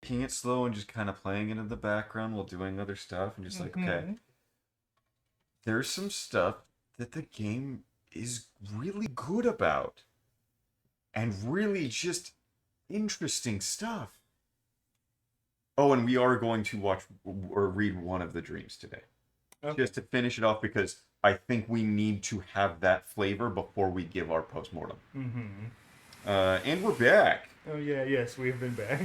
taking it slow and just kind of playing it in the background while doing other stuff, and just like, okay, there's some stuff that the game is really good about, and really just interesting stuff. Oh, and we are going to watch or read one of the dreams today. Okay. Just to finish it off, because I think we need to have that flavor before we give our postmortem. And we're back. Oh, yeah, yes, we've been back.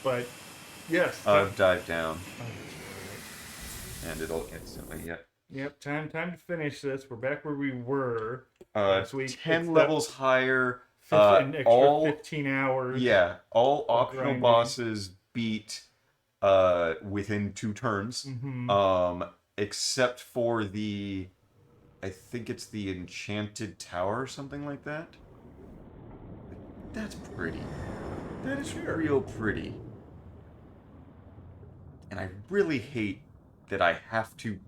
But, yes. Dive down. And it'll instantly, Yep, time to finish this. We're back where we were last week. 10 levels higher. An extra 15 hours. Yeah, all optional grinding. Bosses beat within 2 turns. Except for I think it's the Enchanted Tower or something like that. That's pretty. That is real pretty. And I really hate that I have to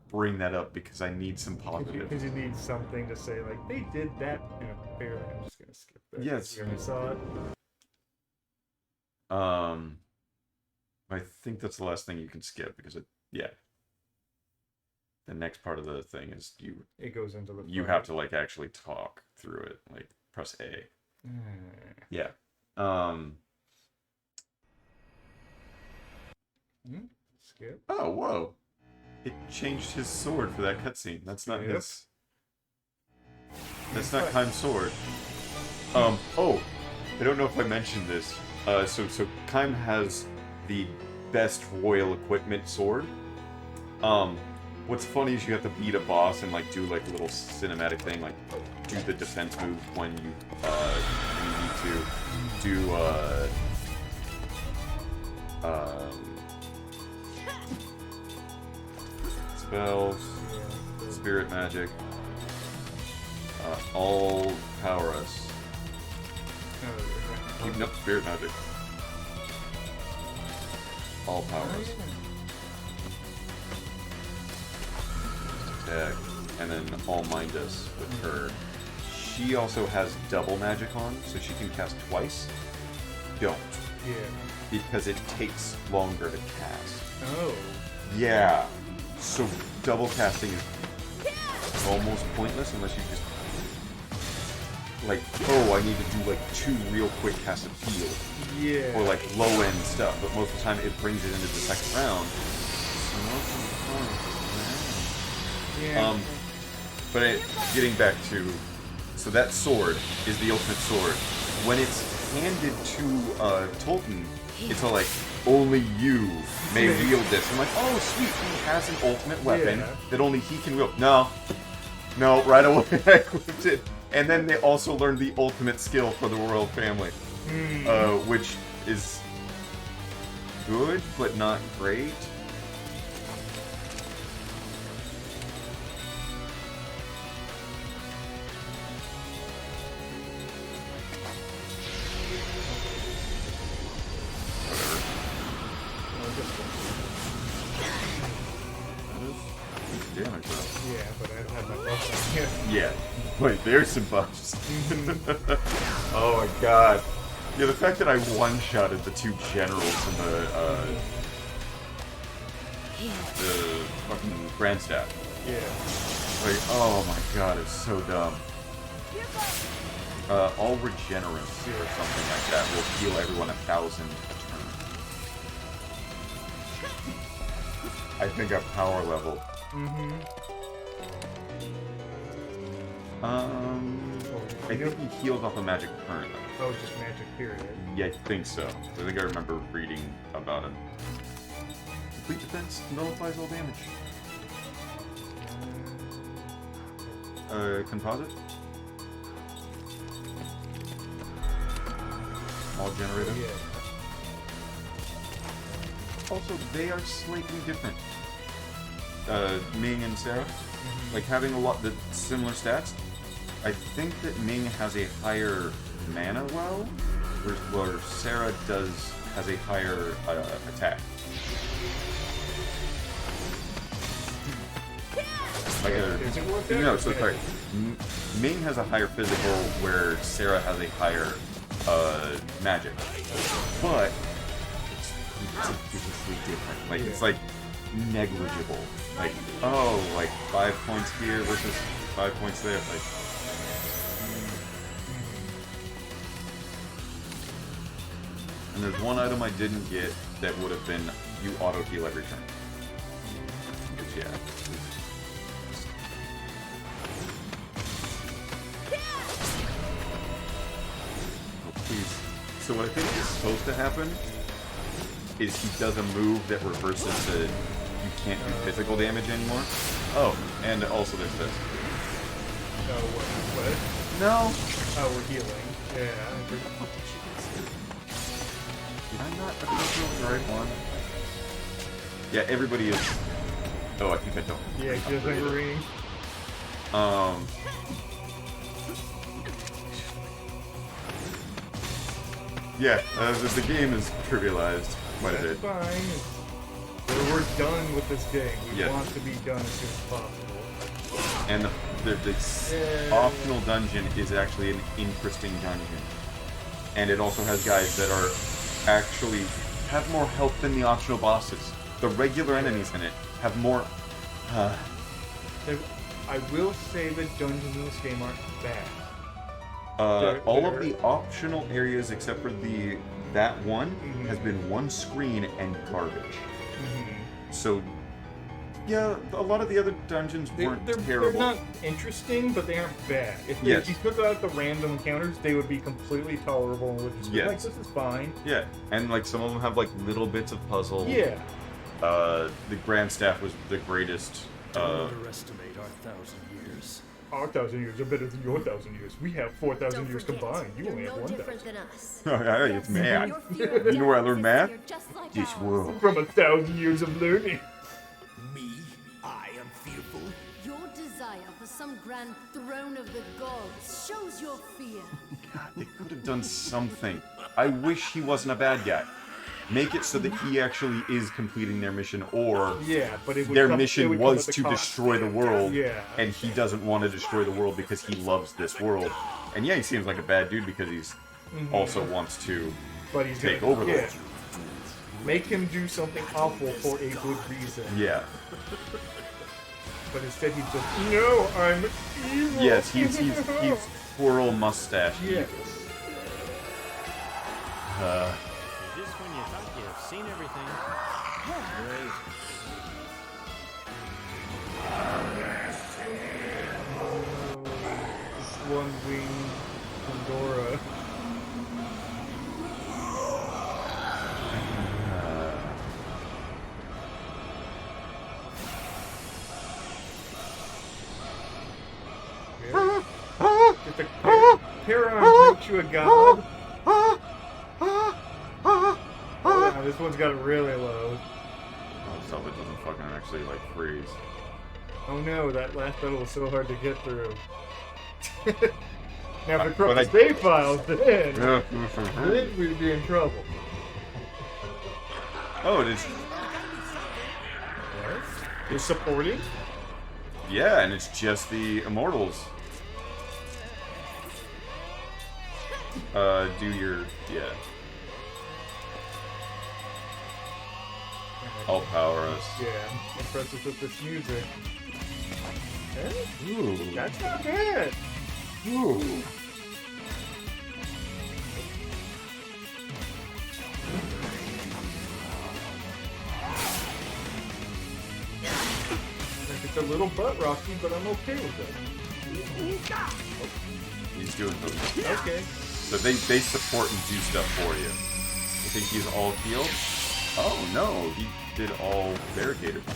bring that up because I need some positive. Because you need something to say, like, they did that in a fair. I'm just going to skip that. Yes. You already saw it. I think that's the last thing you can skip because the next part of the thing is it goes into the you have to like actually talk through it, like press A. Yeah. Skip. Oh, whoa. It changed his sword for that cutscene. That's not his. That's not Kaim's sword. Oh, I don't know if I mentioned this. So Kaim has the best royal equipment sword. What's funny is you have to beat a boss and like do like a little cinematic thing, like do the defense move when you need to do spells, spirit magic, all power us. Keeping up spirit magic. All power us. Attack, and then all mind us with her. She also has double magic on, so she can cast twice. Don't. Yeah. Because it takes longer to cast. Oh. Yeah. So double casting is almost pointless unless you just like, oh, I need to do like 2 real quick casts of heal. Yeah. Or like low end stuff, but most of the time it brings it into the second round. Yeah. But getting back to, so that sword is the ultimate sword. When it's handed to Tolton, it's all like, only you may wield this. I'm like, oh sweet, he has an ultimate weapon that only he can wield. No, right away I equipped it. And then they also learned the ultimate skill for the royal family, which is good but not great. Yeah, wait, there's some buffs. Oh my god. Yeah, the fact that I one-shotted the 2 generals in the fucking Grand Staff. Yeah. Like, oh my god, it's so dumb. All regenerants or something like that will heal everyone 1,000 a turn. I think at power level. I think he heals off a magic currently. Oh, just magic period. Yeah, I think so. I think I remember reading about him. Complete defense nullifies all damage. Composite? All generator? Yeah. Also, they are slightly different. Ming and Sarah, like having the similar stats. I think that Ming has a higher mana well, where Sarah has a higher attack. No, so sorry. Ming has a higher physical, where Sarah has a higher magic. But ridiculously different. Like, Yeah. it's like negligible. Like, oh, like 5 points here versus 5 points there. Like, and there's one item I didn't get that would have been you auto heal every turn. Which, yeah. Oh, please. So what I think is supposed to happen is he does a move that reverses the you can't do physical damage anymore. Oh, and also there's this. No, what? No! Oh, we're healing. Yeah. Did I not approach the right one? Yeah, everybody is... Oh, I think I don't. Yeah, just like ring. Yeah, the game is trivialized quite a That's bit. fine. We're done with this game. We Yeah. want to be done as soon as possible. And the optional dungeon is actually an interesting dungeon. And it also has guys that are actually have more health than the optional bosses. The regular enemies in it have more... I will say the dungeons in this game aren't bad. all of the optional areas except for that one Mhm. has been one screen and garbage. Mm-hmm. So, yeah, a lot of the other dungeons weren't terrible. They're not interesting, but they aren't bad. If Yes. you took out the random encounters, they would be completely tolerable and would just be Yes. like, this is fine. Yeah, and like some of them have like little bits of puzzle. Yeah. The Grand Staff was the greatest. Don't underestimate our 1,000 years. Our 1,000 years are better than your 1,000 years. We have 4,000 Don't years forget, combined. You you're only have no 1,000. different than us. Oh, yeah, it's math. Your fear of You know where I learned math? you're just like This ours. world. From 1,000 years of learning. Me? I am fearful. Your desire for some grand throne of the gods shows your fear. God, they could have done something. I wish he wasn't a bad guy. Make it so that he actually is completing their mission, or Yeah, but it would their come- it mission would come was at to the cost. destroy the world, Yeah. and he doesn't want to destroy the world because he loves this world. And yeah, he seems like a bad dude because he's also wants to But he's take gonna, over the yeah. world. Make him do something awful for a good reason. Yeah. But instead he's just, no, I'm evil. Yes, he's twirl mustache. Yes. Just when you thought you've seen everything. One wing Pandora. Did the Paron make you a god? Oh, wow, this one's got it really low. Oh, so it doesn't fucking actually like freeze. Oh no, that last battle was so hard to get through. Now if it But corrupt the I- save files, then we'd be in trouble. Oh, it is. You're supporting? Yeah, and it's just the immortals. Do your I'll power us. Yeah, impress us with this music. Hey, Ooh. that's not bad. Ooh. It's a little butt rocky, but I'm okay with it. He's doing those. Okay. So they support and do stuff for you. You think he's all healed? Oh no, he did all barricaded from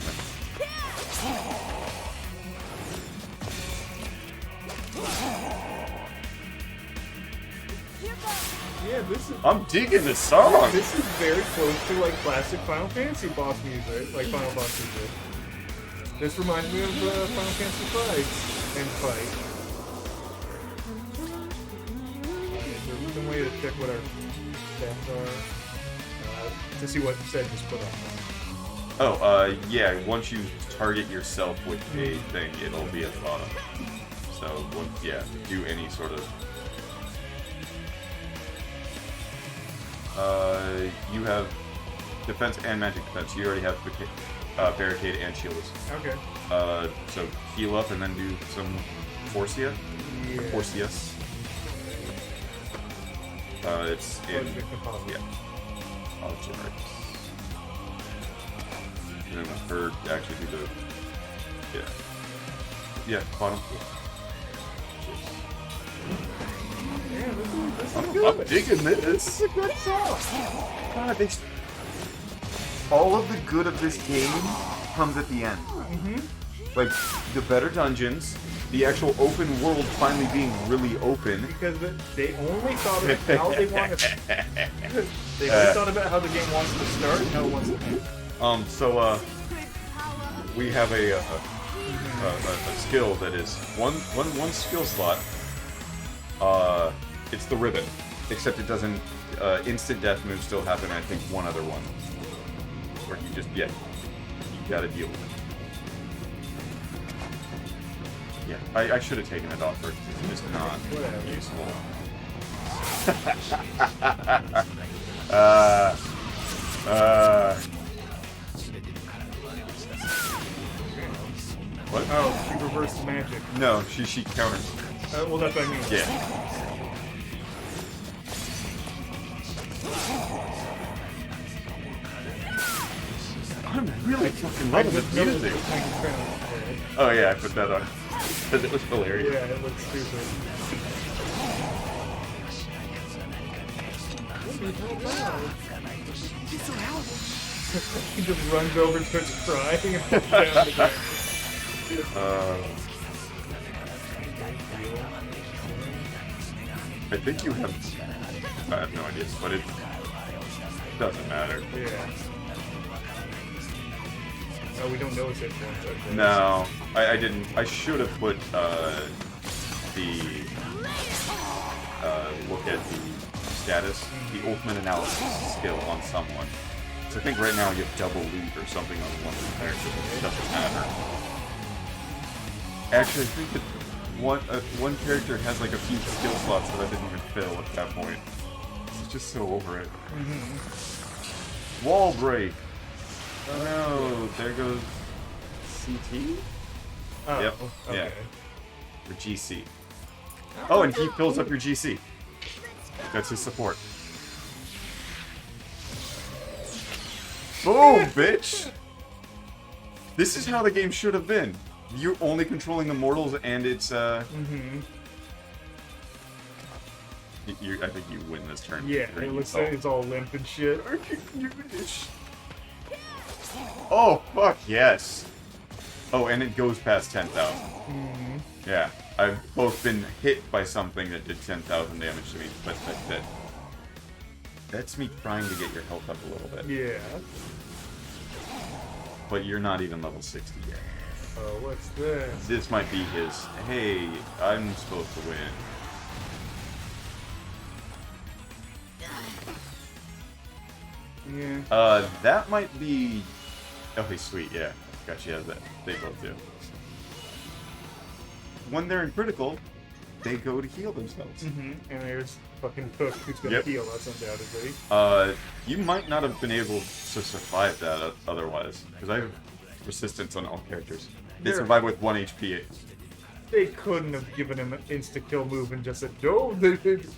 Yeah, this is I'm digging this song! this is very close to like classic Final Fantasy boss music, like Final Boss music. This reminds me of Final Fantasy fights and fight. Okay, so there's some way to check what our stats are to see what Sed just put up. Oh, yeah, once you target yourself with a thing, it'll be at the bottom. So, yeah, do any sort of... you have defense and magic defense. You already have barricade and shields. Okay. So heal up and then do some Forcia. Yeah. Forcius. It's in. Yeah. I'll generate. And then for actually do the. Yeah. Yeah, bottom. Yeah, this is I'm good. digging this. This is a good song. God, all of the good of this game comes at the end. Like, the better dungeons, the actual open world finally being really open. Because they only thought about how they want to. They only thought about how the game wants to start and how it wants to end. So, we have a skill that is one skill slot. It's the ribbon, except it doesn't. Instant death moves still happen. I think one other one, where you just you gotta deal with it. Yeah, I should have taken it off first. It's just not useful. What? Oh, she reversed magic. No, she counters. Well, that's what I mean. Yeah. I'm really fucking loving this music. Oh yeah, I put that on because it was hilarious. Yeah, it looks stupid. He just runs over and starts crying and falls down the ground. I think you have. I have no idea, but it doesn't matter. Yeah. Oh, we don't know his hit points. Okay. No, I didn't. I should have put look at the status, the ultimate analysis skill on someone. So I think right now you have double loot or something on one of the characters. It doesn't matter. Actually, I think that one character has like a few skill slots that I didn't even fill at that point. It's just so over it. Wall break. Oh no, there goes CT? Oh, Yep, okay. yeah. Or GC. Oh, and he fills up your GC. That's his support. Boom, bitch! This is how the game should have been. You're only controlling the mortals and it's, I think you win this turn. Yeah, it looks like it's all limp and shit. Oh, fuck, yes. Oh, and it goes past 10,000. Yeah, I've both been hit by something that did 10,000 damage to me, but that's me trying to get your health up a little bit. Yeah. But you're not even level 60 yet. Oh, what's this? This might be his, hey, I'm supposed to win. Yeah. That might be... Okay, sweet, yeah. I forgot she has that. They both do. When they're in critical, they go to heal themselves. And there's fucking Cook who's gonna heal us undoubtedly. You might not have been able to survive that otherwise, because I have resistance on all characters. They survive with 1 HP. They couldn't have given him an insta-kill move and just said, no,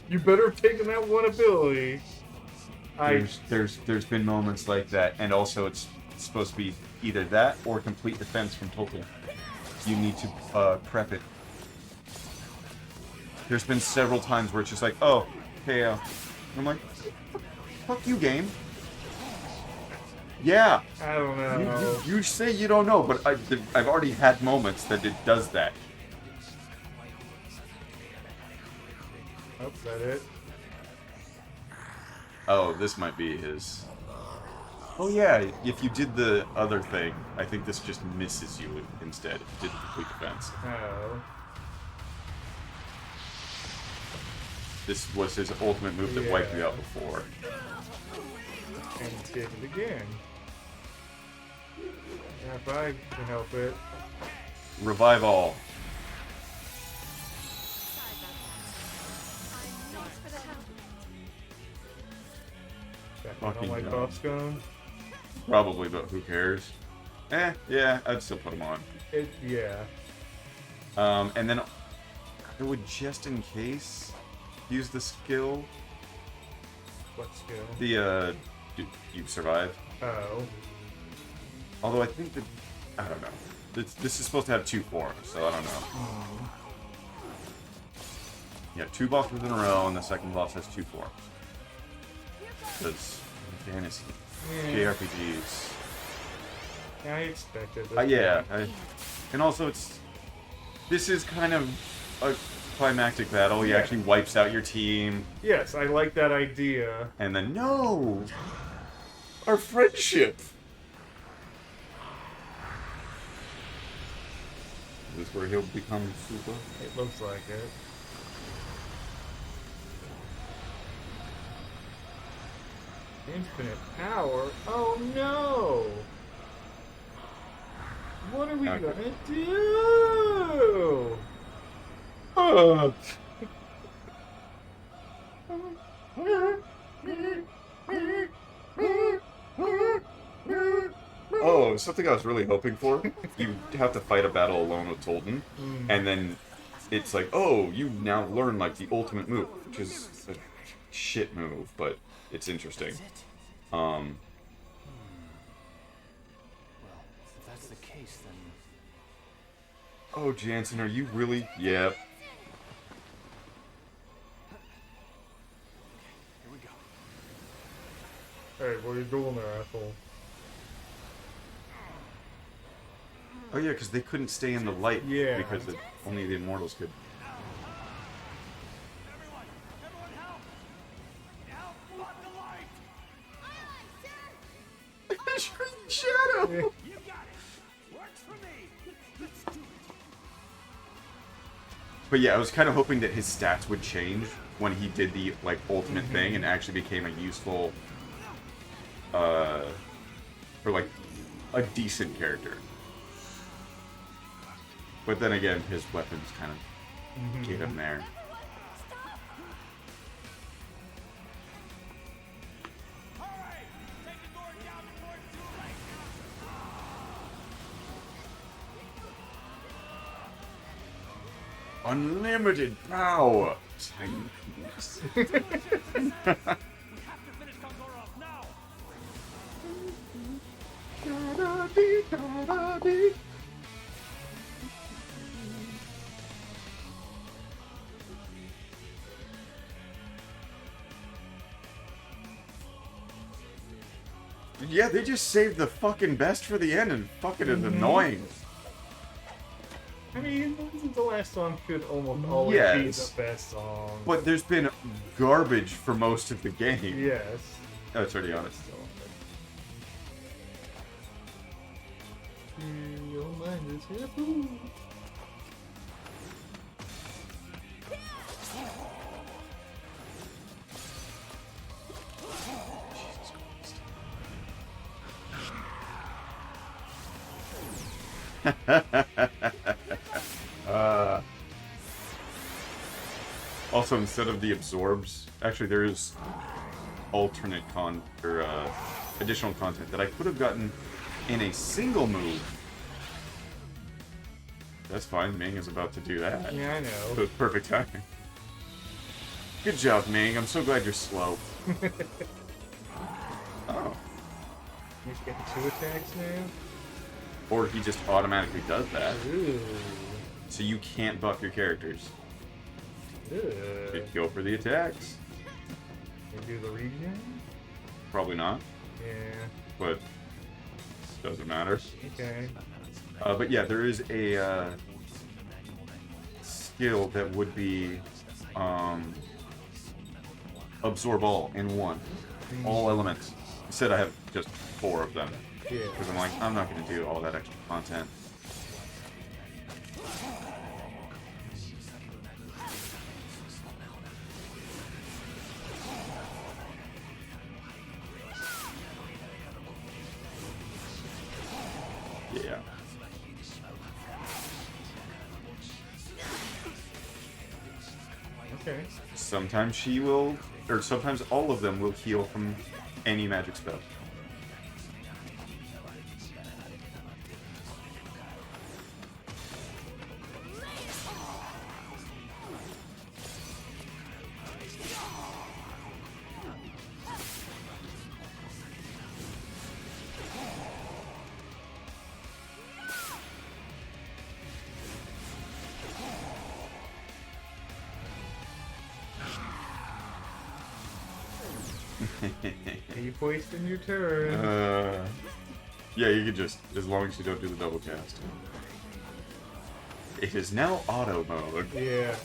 you better have taken that one ability. There's been moments like that, and also it's supposed to be either that or complete defense from Total. You need to prep it. There's been several times where it's just like, oh, hey, I'm like, fuck you, game. Yeah. I don't know. You say you don't know, but I've already had moments that it does that. Oh, is that it? Oh, this might be his... Oh yeah, if you did the other thing, I think this just misses you instead. If you did the complete defense. Oh. This was his ultimate move that wiped you out before. And he did it again. Yeah, if I can help it. Revive all. I don't Fucking like dumb. buffs going. Probably, but who cares? Yeah, I'd still put them on. Yeah. And then I would just in case use the skill. What skill? The you survive. Oh. Although I think that I don't know. This is supposed to have 2 forms, so I don't know. Yeah, 2 bosses in a row, and the second boss has 2 forms. That's fantasy. Yeah. JRPGs. I expected this. Yeah. And also, this is kind of a climactic battle. He actually wipes out your team. Yes, I like that idea. And then, no! Our friendship! Is this where he'll become super? It looks like it. Infinite power? Oh no! What are we gonna do? Oh, something I was really hoping for. You have to fight a battle alone with Tolton, and then it's like, oh, you now learn like the ultimate move, which is a shit move, but it's interesting. Well, if that's the case, then Oh, Jansen, are you really? Yep. here we go. Hey, what are you doing there, asshole? Oh yeah, because they couldn't stay in the light. Yeah. Because only the immortals could. Everyone help! Help block the light! Shadow. You got it! Works for me! Let's do it! But yeah, I was kind of hoping that his stats would change when he did the like ultimate thing and actually became a useful, or like a decent character. But then again, his weapons kind of get him there. Hurry! Take the door down before it's too late! Unlimited power. Titans. We have to finish Kangoro off now! Yeah, they just saved the fucking best for the end, and fucking is annoying. I mean, the last song should almost always be Yes. the best song. But there's been garbage for most of the game. Yes. That's already honest. Your mind is here. Ooh. Also, instead of the absorbs, actually there is alternate additional content that I could have gotten in a single move. That's fine. Ming is about to do that. Yeah, I So know. it's perfect timing. Good job, Ming. I'm so glad you're slow. Oh. He's getting 2 attacks now. Or he just automatically does that. Ooh. So you can't buff your characters. Ugh. Go for the attacks. You do the regen? Probably not, Yeah. but doesn't matter. Okay. But yeah, there is a skill that would be absorb all in one. All elements. Instead, I have just 4 of them. Yeah. Because I'm like, I'm not going to do all that extra content. Yeah. Okay. Sometimes she will, or sometimes all of them will heal from any magic spell. Keep wasting your turn. Yeah, you could just, as long as you don't do the double cast. It is now auto mode. Yeah.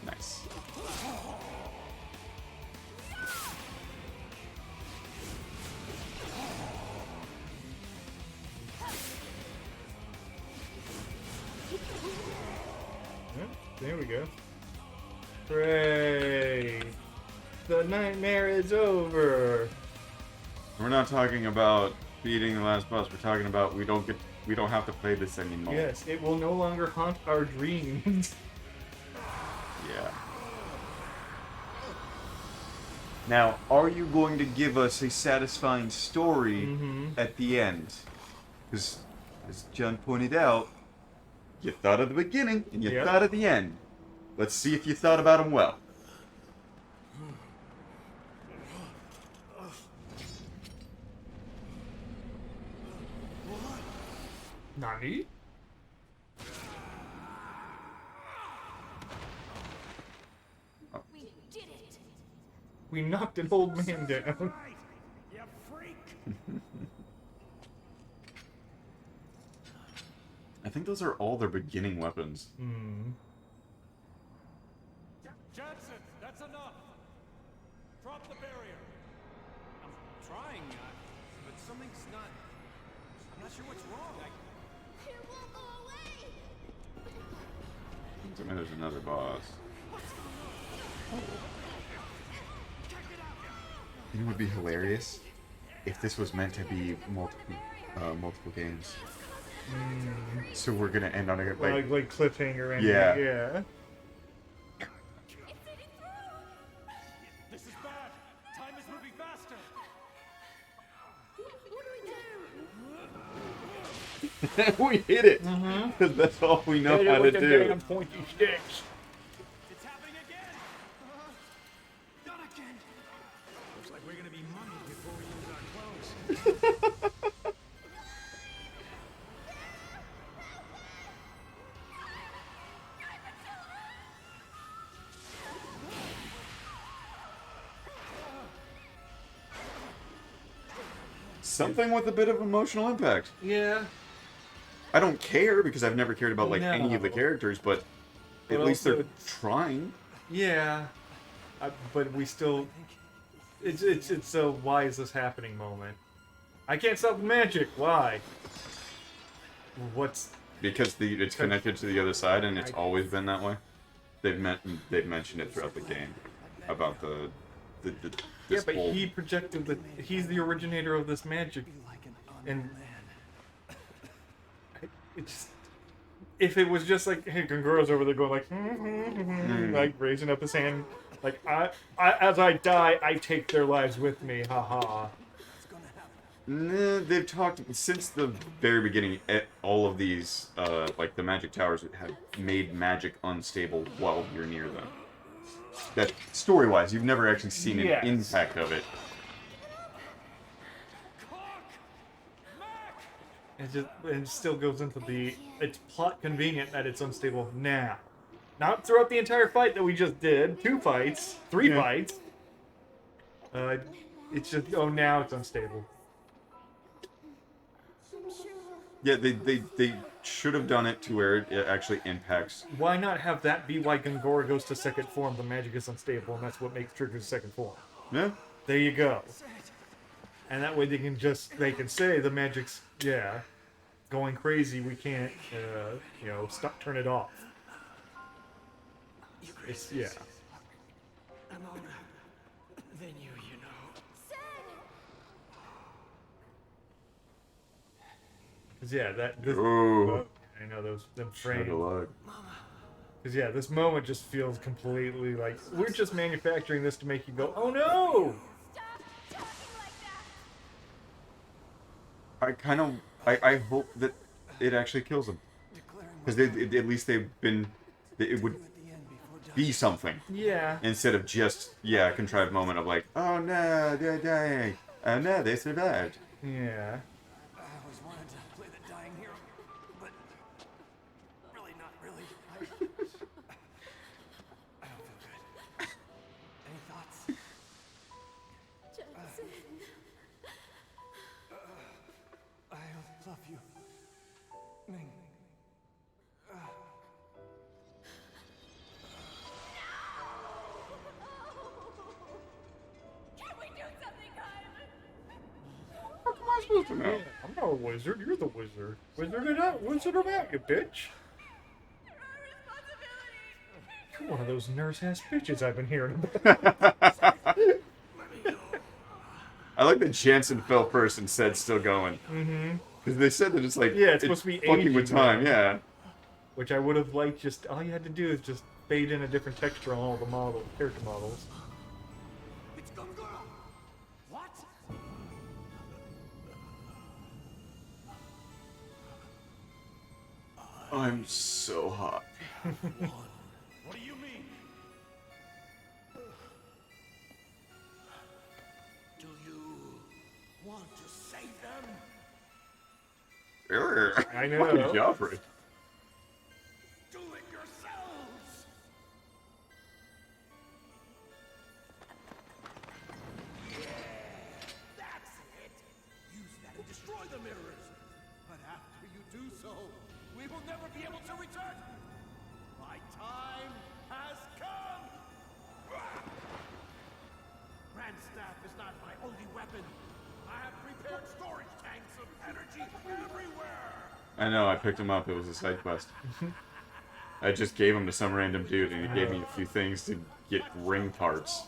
Nice. There we go. Hooray! The nightmare is over. We're not talking about beating the last boss. We're talking about we don't have to play this anymore. Yes, it will no longer haunt our dreams. Yeah. Now, are you going to give us a satisfying story at the end? Because, as John pointed out, you thought at the beginning and you Yep. thought at the end. Let's see if you thought about them well. Nani? We did it! We knocked an old man down. Right, you freak. I think those are all their beginning weapons. Jansen, that's enough. Drop the barrier. I'm trying, but something's not. I'm not sure what's wrong. It won't go away! I mean, there's another boss. You know what would be hilarious? If this was meant to be multiple games. So we're gonna end on a Like cliffhanger ending. Yeah. Yeah. This is bad. Time is moving faster. What do we do? we hit it. That's all we know how to do. Pointy sticks. It's happening again. Not again. Looks like we're gonna be mummied before we use our clothes. Something with a bit of emotional impact. Yeah. I don't care because I've never cared about like any of the No. characters, but But at least also they're trying. Yeah. But we still. It's a why is this happening moment. I can't stop the magic. Why? What's Because it's connected to the other side, and it's always been that way. They've mentioned it throughout the game about the yeah? this But whole- he projected that he's the originator of this magic, and it's if it was just like hey, Kangura's over there going like like raising up his hand, like I as I die, I take their lives with me, haha. Nah, they've talked since the very beginning. All of these, like the magic towers, have made magic unstable while you're near them. That story-wise, you've never actually seen an Yes. impact of it. It still goes into it's plot convenient that it's unstable now. Not throughout the entire fight that we just did. 2 fights. 3 Yeah. fights. It's just, now it's unstable. Yeah, they should have done it to where it actually impacts. Why not have that be why Gangora goes to second form? The magic is unstable, and that's what triggers second form. Yeah. There you go. And that way they can say the magic's, going crazy. We can't, turn it off. It's, I'm older than you know. Cause Ooh. I know them Shut frames. a lot. Because this moment just feels completely like we're just manufacturing this to make you go, oh no! Stop talking like that! I hope that it actually kills them. Because at least it would be something. Yeah. Instead of just, a contrived moment of like, oh no, they're dying. Oh no, they survived. Yeah. I always wanted to play the dying hero, but really not really. I don't feel good. Any supposed to know? I'm not a wizard. You're the wizard. Wizard it out. Wizard him out, you bitch. You're one of those nurse-ass bitches I've been hearing about. I like that Jansen fell first and said still going. Mm-hmm. Because they said that it's like, Yeah, it's supposed to be fucking with aging time, them. yeah. Which I would have liked. Just all you had to do is just fade in a different texture on all the character models. It's Gungura! What? I'm so hot. What do you mean? Do you want to save them? I know. Fucking Joffrey. Do it yourselves! That's it! Use that to destroy the mirrors! But after you do so, we will never be able to return! My time has come! Grand Staff is not my only weapon. I have prepared storage tanks of energy everywhere! I know, I picked him up. It was a side quest. I just gave him to some random dude, and he gave me a few things to get ring parts.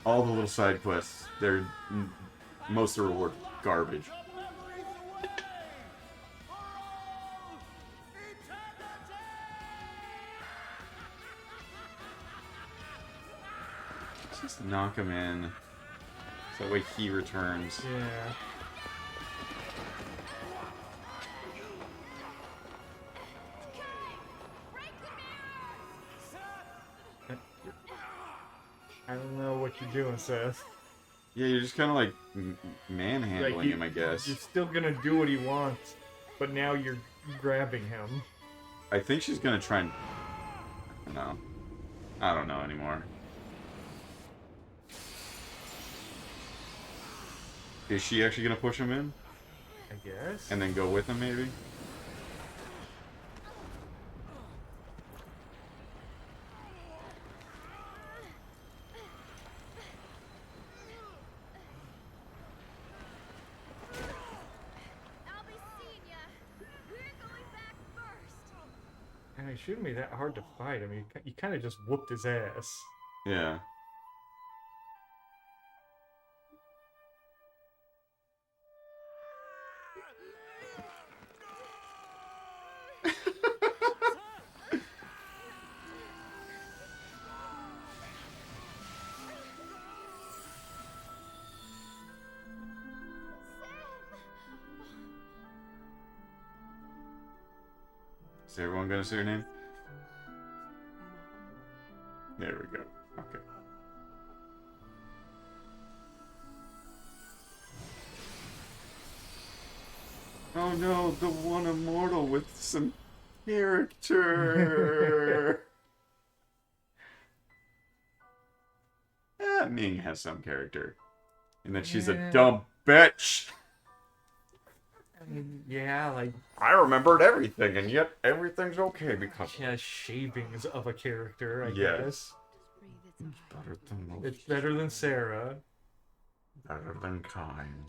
All the little side quests, they're most of the reward garbage. Just knock him in. So that way he returns. Yeah. I don't know what you're doing, Seth. Yeah, you're just kind of like manhandling Like, him, I guess. You're still gonna do what he wants, but now you're grabbing him. I think she's gonna try and... No. I don't know anymore. Is she actually gonna push him in? I guess. And then go with him, maybe? I'll be seeing ya. We're going back first. And it shouldn't be that hard to fight. I mean, you kind of just whooped his ass. Yeah. Is everyone gonna say her name? There we go. Okay. Oh no, the one immortal with some character. Ming has some character. And that she's a Yeah. dumb bitch. I mean, yeah, like, I remembered everything, and yet everything's okay because she has shavings of a character, I Yes. guess. better than most, It's better than Sarah. better than kind.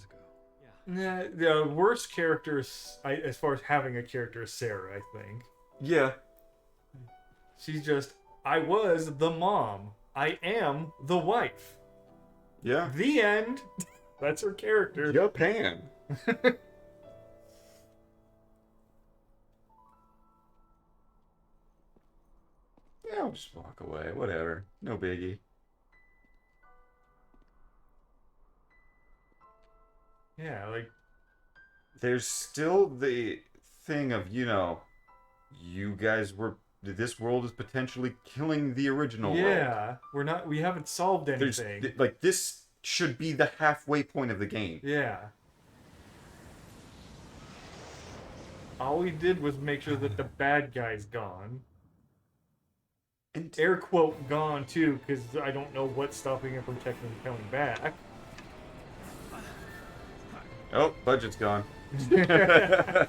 Nah, the worst character, as far as having a character, is Sarah, I think. Yeah. She's just, I was the mom. I am the wife. Yeah. The end. That's her character. Japan. Yeah, I'll just walk away. Whatever. No biggie. Yeah, like, There's still the thing of, you guys were... This world is potentially killing the original world. yeah, we haven't solved There's, anything. this should be the halfway point of the game. Yeah. All we did was make sure that the bad guy's gone. And Air quote gone too, because I don't know what's stopping him from technically coming back. oh, budget's gone. The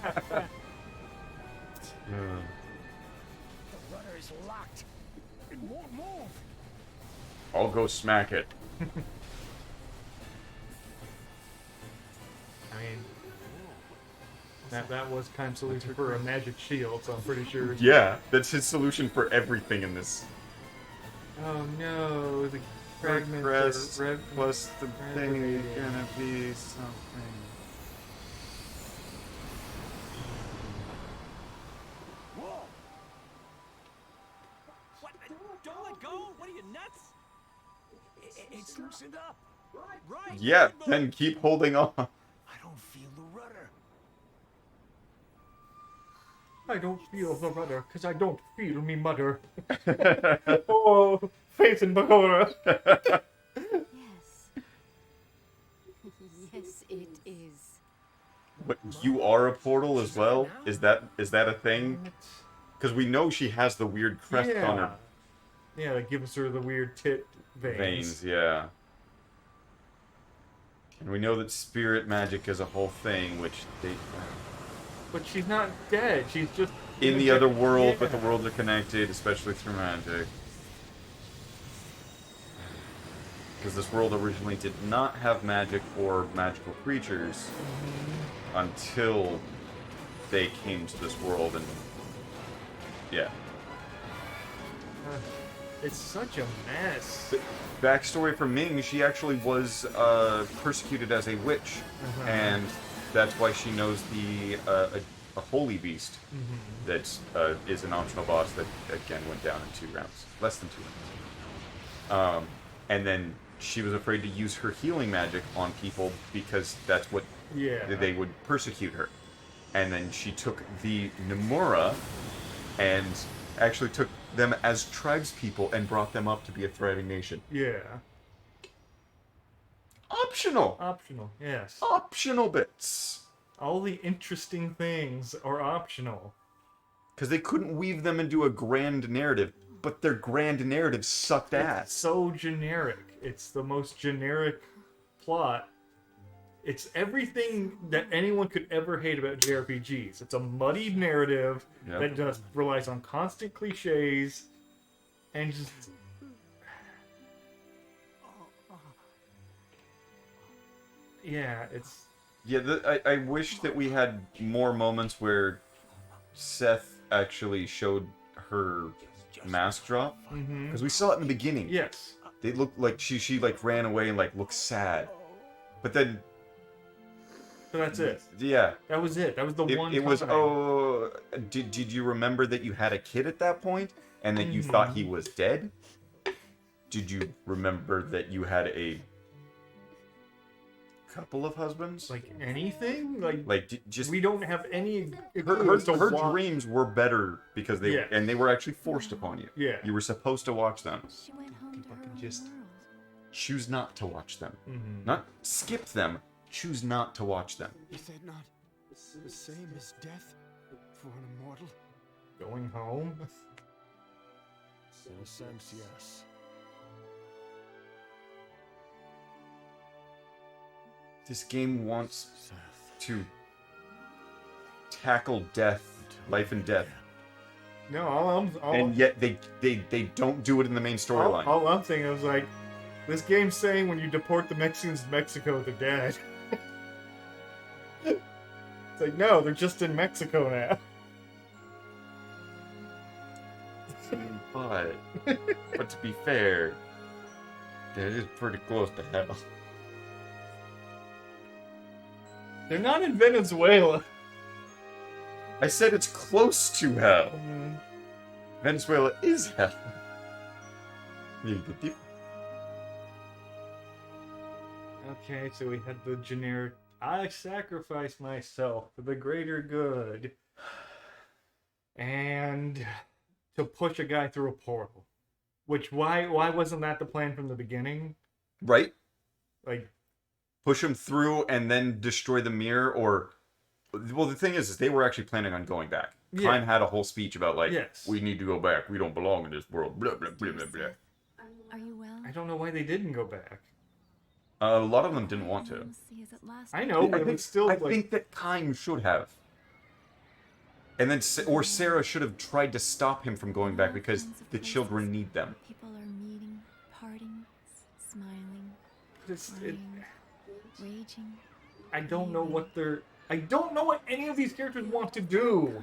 rudder is locked. It won't move. I'll go smack it. mean, that was Kime's solution for a magic shield, so I'm pretty sure. Yeah, that's his solution for everything in this. Oh no, the fragments Crest are red plus the thing is resonating. gonna be something. Whoa! What? Don't let go! What are you, nuts? It's loosened up. Right. Yeah, but then keep holding on. I don't feel the rudder. I don't feel the rudder, because I don't feel me mother. Oh, faith in Bahura. Yes. Yes, it is. But you are a portal as well? Is that a thing? Because we know she has the weird crest on her Yeah, that gives her the weird tit veins, yeah. And we know that spirit magic is a whole thing, which they... But she's not dead. She's just In the other world, but the Yeah. worlds are connected, especially through magic. Because this world originally did not have magic or magical creatures until they came to this world, and... Yeah. It's such a mess. Backstory for Ming, she actually was persecuted as a witch, and that's why she knows the a holy beast that is an optional boss that again went down in 2 rounds, less than 2 rounds. And then she was afraid to use her healing magic on people because that's what they would persecute her. And then she took the Nomura and actually took them as tribespeople and brought them up to be a thriving nation. Yeah. Optional! Optional, yes. Optional bits! All the interesting things are optional. Because they couldn't weave them into a grand narrative, but their grand narrative sucked It's ass. so generic. It's the most generic plot. It's everything that anyone could ever hate about JRPGs. It's a muddied narrative Yep. that just relies on constant cliches and just... Yeah, it's... Yeah, I wish that we had more moments where Seth actually showed her mask drop. Because we saw it in the beginning. Yes. They looked like she like ran away and like looked sad. But then... So that's it. Yeah. That was it. That was the one It was, time. oh... Did you remember that you had a kid at that point? And that you thought he was dead? Did you remember that you had a couple of husbands? Like anything? Just... We don't have any Her clues to why- dreams were better because they Yes. and they were actually forced upon you. Yeah. You were supposed to watch them. She went home to her own just- world. Choose not to watch them. Mm-hmm. Not skip them. Choose not to watch them. Is that not the same as death for an immortal? Going home? In a sense, yes. This game wants Seth. to tackle death, life and death, No, all and yet they don't do it in the main storyline. all I'm saying is like, this game's saying when you deport the Mexicans to Mexico, they're dead. It's like, no, they're just in Mexico now. But to be fair, that is pretty close to hell. They're not in Venezuela. I said it's close to hell. Venezuela is hell. Okay, so we had the generic, I sacrifice myself for the greater good. And to push a guy through a portal. Which, why wasn't that the plan from the beginning? Right? Like, Push him through and then destroy the mirror, or... Well, the thing is they were actually planning on going back. Yeah. Klein had a whole speech about, like, Yes. we need to go back. We don't belong in this world. Blah, blah, blah, blah, blah. Are you well? I don't know why they didn't go back. A lot of them didn't want to. See, is it last I know, but it was still I like... think that Kime should have. And then, or Sarah should have tried to stop him from going back because the children need them. People are meeting, parting, smiling, Just, crying, raging. I don't know what I don't know what any of these characters want to do,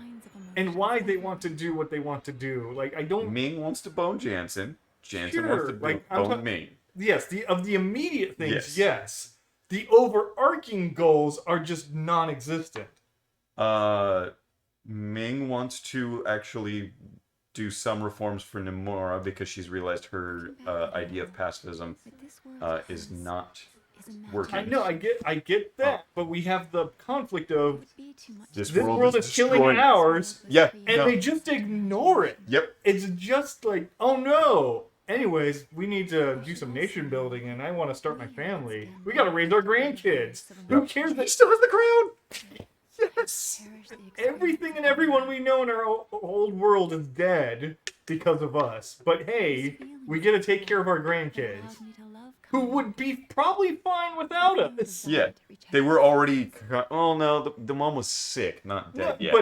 and why they want to do what they want to do. Like, I don't. Ming wants to bone Jansen. Jansen Sure, wants to like, I'm bone ta- Ming. Yes, of the immediate things, Yes. yes. The overarching goals are just non-existent. Ming wants to actually do some reforms for Nomura because she's realized her idea of pacifism is not working. I know, I get that, but we have the conflict of This this world is killing destroying- ours, Yeah, and no. they just ignore it. Yep. It's just like, oh no. Anyways, we need to do some nation building, and I want to start my family. We gotta raise our grandkids. Who cares that He still has the crown. yes, everything and everyone we know in our old world is dead because of us. But hey, we get to take care of our grandkids, who would be probably fine without us. Yeah, they were already. Oh no, the mom was sick, not dead yet.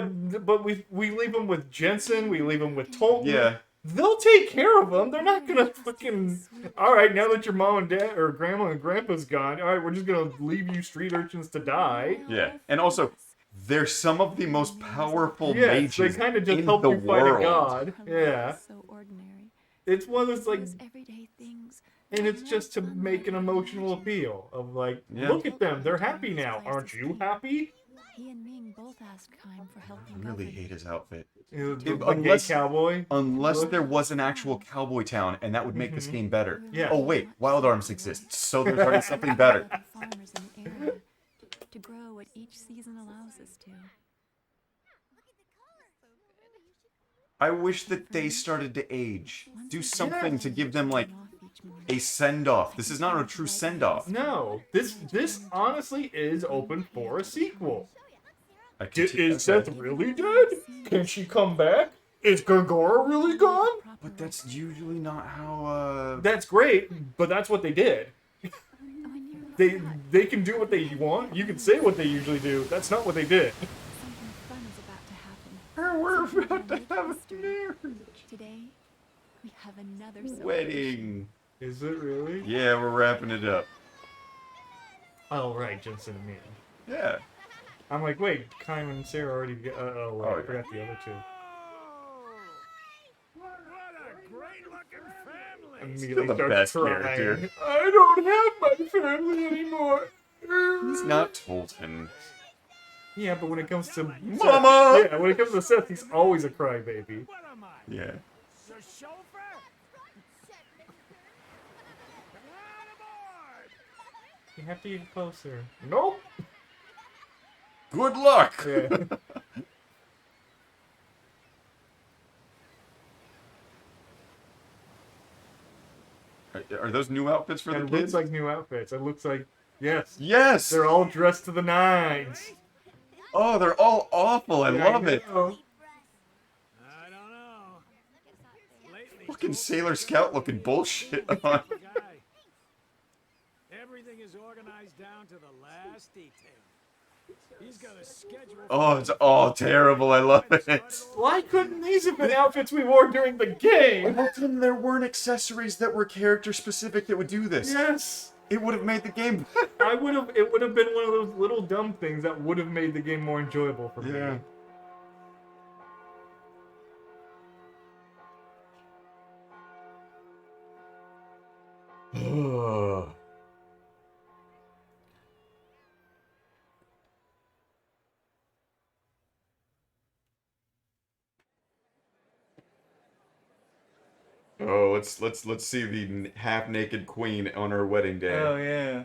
But we leave them with Jensen. We leave them with Tolton. Yeah. They'll take care of them. They're not gonna fucking. All right, now that your mom and dad or grandma and grandpa's gone, all right, we're just gonna leave you street urchins to die. Yeah, and also, they're some of the most powerful Yes, they mages kind of just in help the you fight a world. god. Yeah, So ordinary. it's one of those like, Those everyday things. and it's just to make an emotional appeal of like, Yeah. look at them, they're happy now. Aren't you happy? He and Ming both asked Kime for help. I really hate his outfit. You know, If- a gay unless- cowboy. Unless there was an actual cowboy town, and that would make this game better. Yeah. Oh wait, Wild Arms exists, so there's already something better. Farmers in the area to grow what each season allows us to. I wish that they started to age. Do something to give them like Off each morning. a send-off. This is not a true send-off. No, this honestly is open for a sequel. Is Okay. Seth really dead? Can she come back? Is Gargora really gone? But that's usually not how. That's great, but that's what they did. They can do what they want. You can say what they usually do. That's not what they did. Something fun is about to happen. We're Something about to rich have a history. marriage. Today, we have another celebration. Wedding. Is it really? Yeah, we're wrapping it up. Oh right, Jensen and me. Yeah. I'm like, wait, Kyle and Sarah already. Wait, Oh, I yeah. forgot the other two. What a great-looking family! Immediately the starts best crying. character. I don't have my family anymore. He's not Tolton. Yeah, but when it comes to Mama! Seth, yeah, when it comes to Seth, he's always a crybaby. What am I? Yeah. The chauffeur? On aboard! You have to get closer. Nope. Good luck! Yeah. Are those new outfits for the It looks kids? like new outfits. It looks like, yes, Yes! they're all dressed to the nines. Oh, they're all awful. I love it. know. I don't know. Lately, Fucking Sailor Scout looking bullshit on. guy. Everything is organized down to the last detail. He's got a schedule. Oh, it's all terrible. I love it. Why couldn't these have been outfits we wore during the game? How come there weren't accessories that were character specific that would do this? Yes. It would have made the game. It would have been one of those little dumb things that would have made the game more enjoyable for me. Yeah. Oh, let's see the half-naked queen on her wedding day. Oh yeah.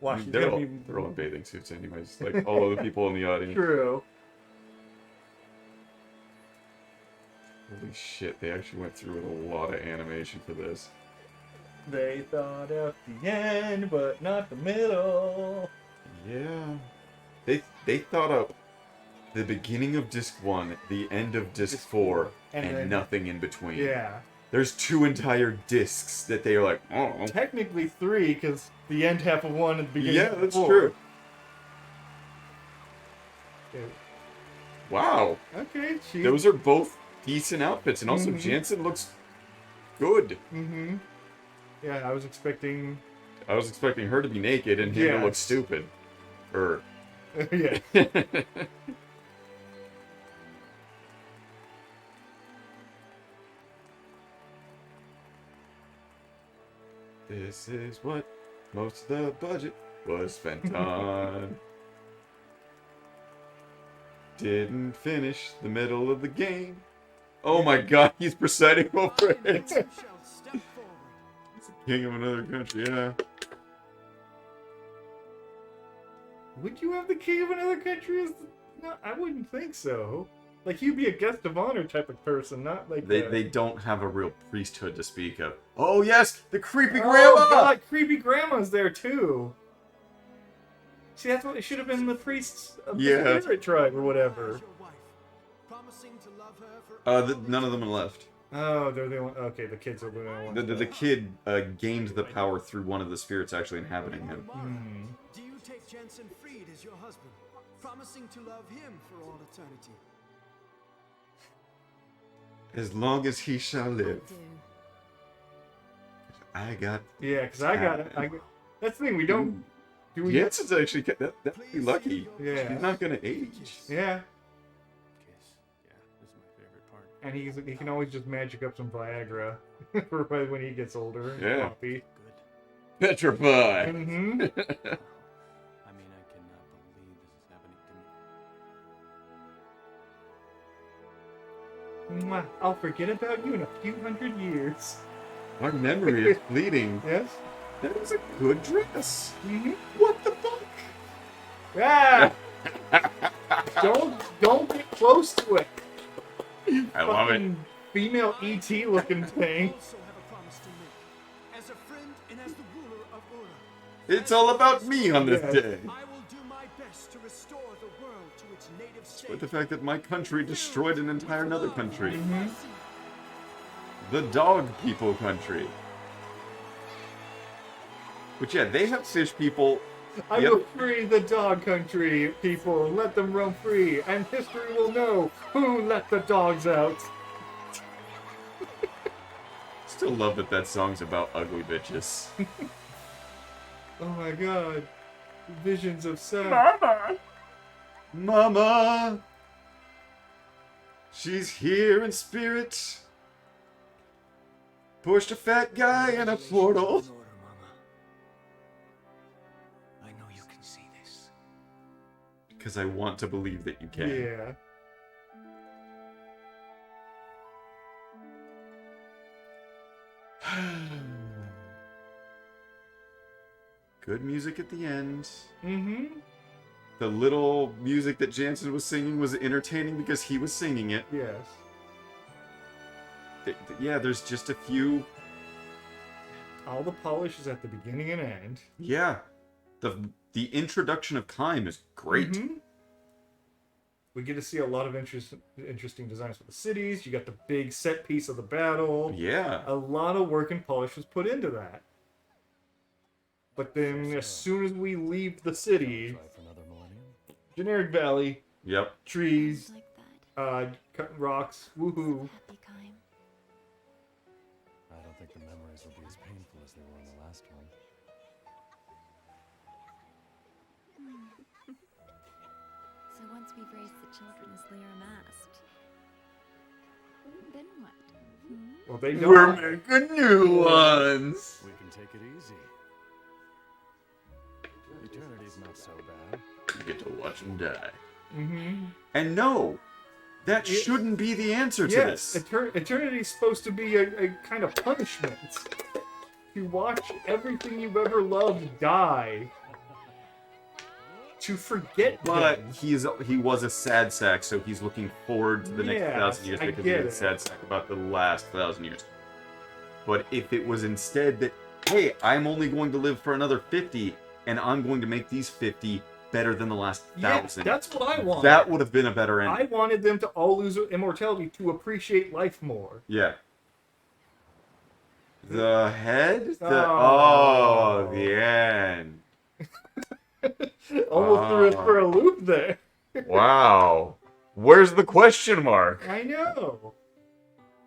Wow, she's they're, gonna all, be they're all in bathing suits anyways, like all of the people in the audience. true. Holy shit, they actually went through with a lot of animation for this. They thought out the end, but not the middle. Yeah. They thought up the beginning of disc 1, the end of disc 4, and and then- nothing in between. Yeah. There's 2 entire discs that they are like, oh. Technically 3, because the end half of 1 and the beginning Yeah, of that's 4. true. Okay. Wow. Okay, she. Those are both decent outfits, and also Mhm. Jansen looks good. Mm-hmm. Yeah, I was expecting. I was expecting her to be naked and him Yeah. to look stupid. Or Yeah. This is what most of the budget was spent on. Didn't finish the middle of the game. Oh my god, he's presiding over it. Shall step forward. King of another country, yeah. Would you have the king of another country as... No, I wouldn't think so. Like, he'd be a guest of honor type of person, not like They don't have a real priesthood to speak of. Oh yes, the creepy Oh, grandma! God, creepy grandma's there, too. See, that's what it should have been the priests of the Yeah. spirit tribe or whatever. As your wife, promising to love her for None of them are left. Oh, they're the only... Okay, the kids are the only ones. The kid gained the power through one of the spirits actually inhabiting him. do you take Jensen Freed as your husband, promising to love him for all eternity? As long as he shall live. Do. I got... Yeah, because I got it. That's the thing, we don't... Do we... Jensen's actually... That'd be lucky. Yeah. He's not gonna age. Yeah. Kiss. Yeah, this is my favorite part. And he can always just magic up some Viagra for when he gets older. And Yeah. Happy. Good. Petrify! Mm-hmm. I mean, I cannot believe this is happening to me. Mwah. I'll forget about you in a few hundred years. Our memory is fleeting. Yes? That was a good dress. Mm-hmm. What the fuck? Ah! don't get close to it. I love it. Fucking female ET looking thing. Also have a promise to make. As a friend and as the ruler of Ura, It's all about me on this Yes. day. I will do my best to restore the world to its native state. With the fact that my country destroyed an entire another country. Mm-hmm. The dog people country. Which, yeah, they have fish people. I Yep. will free the dog country people and let them roam free, and history will know who let the dogs out. Still love that song's about ugly bitches. Oh my god. Visions of sex. Mama! She's here in spirit. Pushed a fat guy in a portal. In order, Mama. I know you can see this. Because I want to believe that you can. Yeah. Good music at the end. Mm-hmm. The little music that Jansen was singing was entertaining because he was singing it. Yes. Yeah, there's just a few. All the polish is at the beginning and end. Yeah, the introduction of Kime is great. Mhm. We get to see a lot of interesting designs for the cities. You got the big set piece of the battle. Yeah, A lot of work and polish was put into that. But then, as soon as we leave the city, generic valley, yep. trees, Like that. cutting rocks, woohoo. Happy Kime. I don't think the memories will be as painful as they were in the last one. So once we've raised the children as they are amassed, then what? Hmm? Well, they We're don't. making new ones. We can take it easy. Eternity's not so bad. You get to watch them die. Mm-hmm. And no, that It- shouldn't be the answer to Yes, this. Eternity's supposed to be a kind of punishment. To watch everything you've ever loved die. To forget But them. he was a sad sack, so he's looking forward to the next Yes, 1,000 years I because get he's a it. sad sack about the last 1,000 years. But if it was instead that, hey, I'm only going to live for another 50, and I'm going to make these 50 better than the last Yeah, 1,000, that's what I want. that would have been a better ending. I wanted them to all lose immortality to appreciate life more. Yeah. The head? Oh. The end. Almost threw us for a loop there. Wow. Where's the question mark? I know.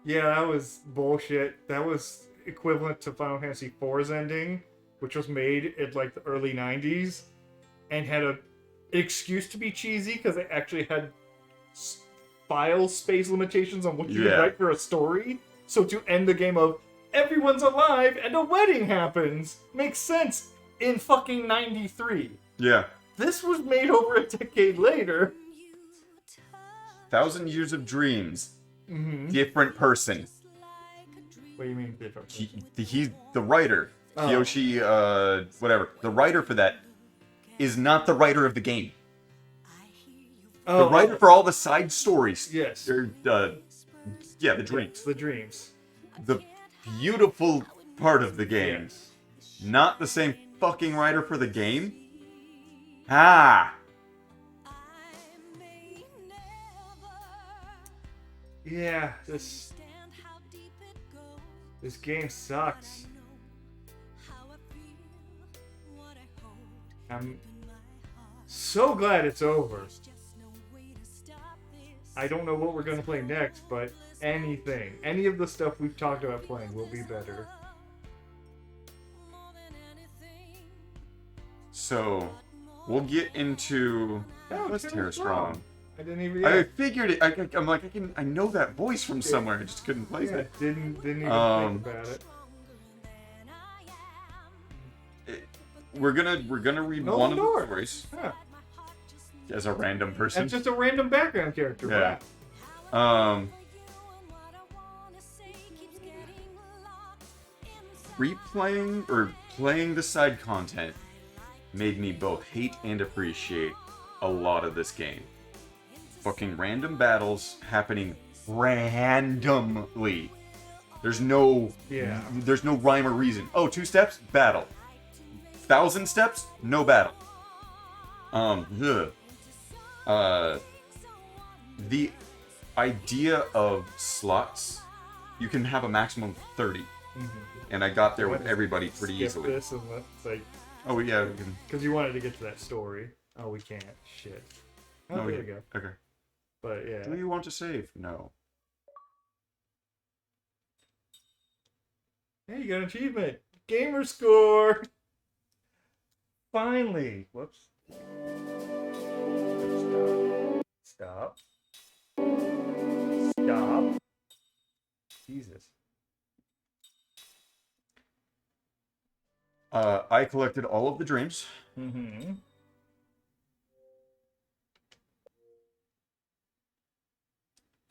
Yeah, that was bullshit. That was equivalent to Final Fantasy IV's ending, which was made in like the early 90s and had excuse to be cheesy because they actually had file space limitations on what you could Yeah. write for a story. So to end the game of everyone's alive and a wedding happens makes sense in fucking 93. Yeah. This was made over a decade later. 1,000 Years of Dreams. Mm-hmm. Different person. What do you mean different? He's the writer. Oh. Kiyoshi, whatever. The writer for that is not the writer of the game. The writer for all the side stories. Yes. Yeah, the dreams. The dreams. The beautiful part of the game. Yes. Not the same fucking writer for the game. Ah. Yeah, this game sucks. I'm so glad it's over. I don't know what we're gonna play next, but anything, any of the stuff we've talked about playing will be better. So, we'll get into. Oh, What's Terra Terra Strong? I didn't even. I figured it. I'm like, I know that voice from somewhere. I just couldn't place Yeah, it. didn't even think about it. We're gonna read No, one of Nord. the stories Huh. as a random person. That's just a random background character. Yeah. Wow. Replaying or playing the side content made me both hate and appreciate a lot of this game. Fucking random battles happening randomly. There's no rhyme or reason. Oh, 2 steps, battle. 1,000 steps, no battle. The idea of slots, you can have a maximum of 30. Mm-hmm. And I got there with everybody pretty Skip easily. This and let's like, Oh yeah, we can. because you wanted to get to that story. Oh, we can't. Shit. Oh, No, there we you go. Okay. But yeah. Do you want to save? No. Hey, you got an achievement. Gamer score. Finally. Whoops. Stop. Stop. Jesus. I collected all of the dreams. Mm-hmm.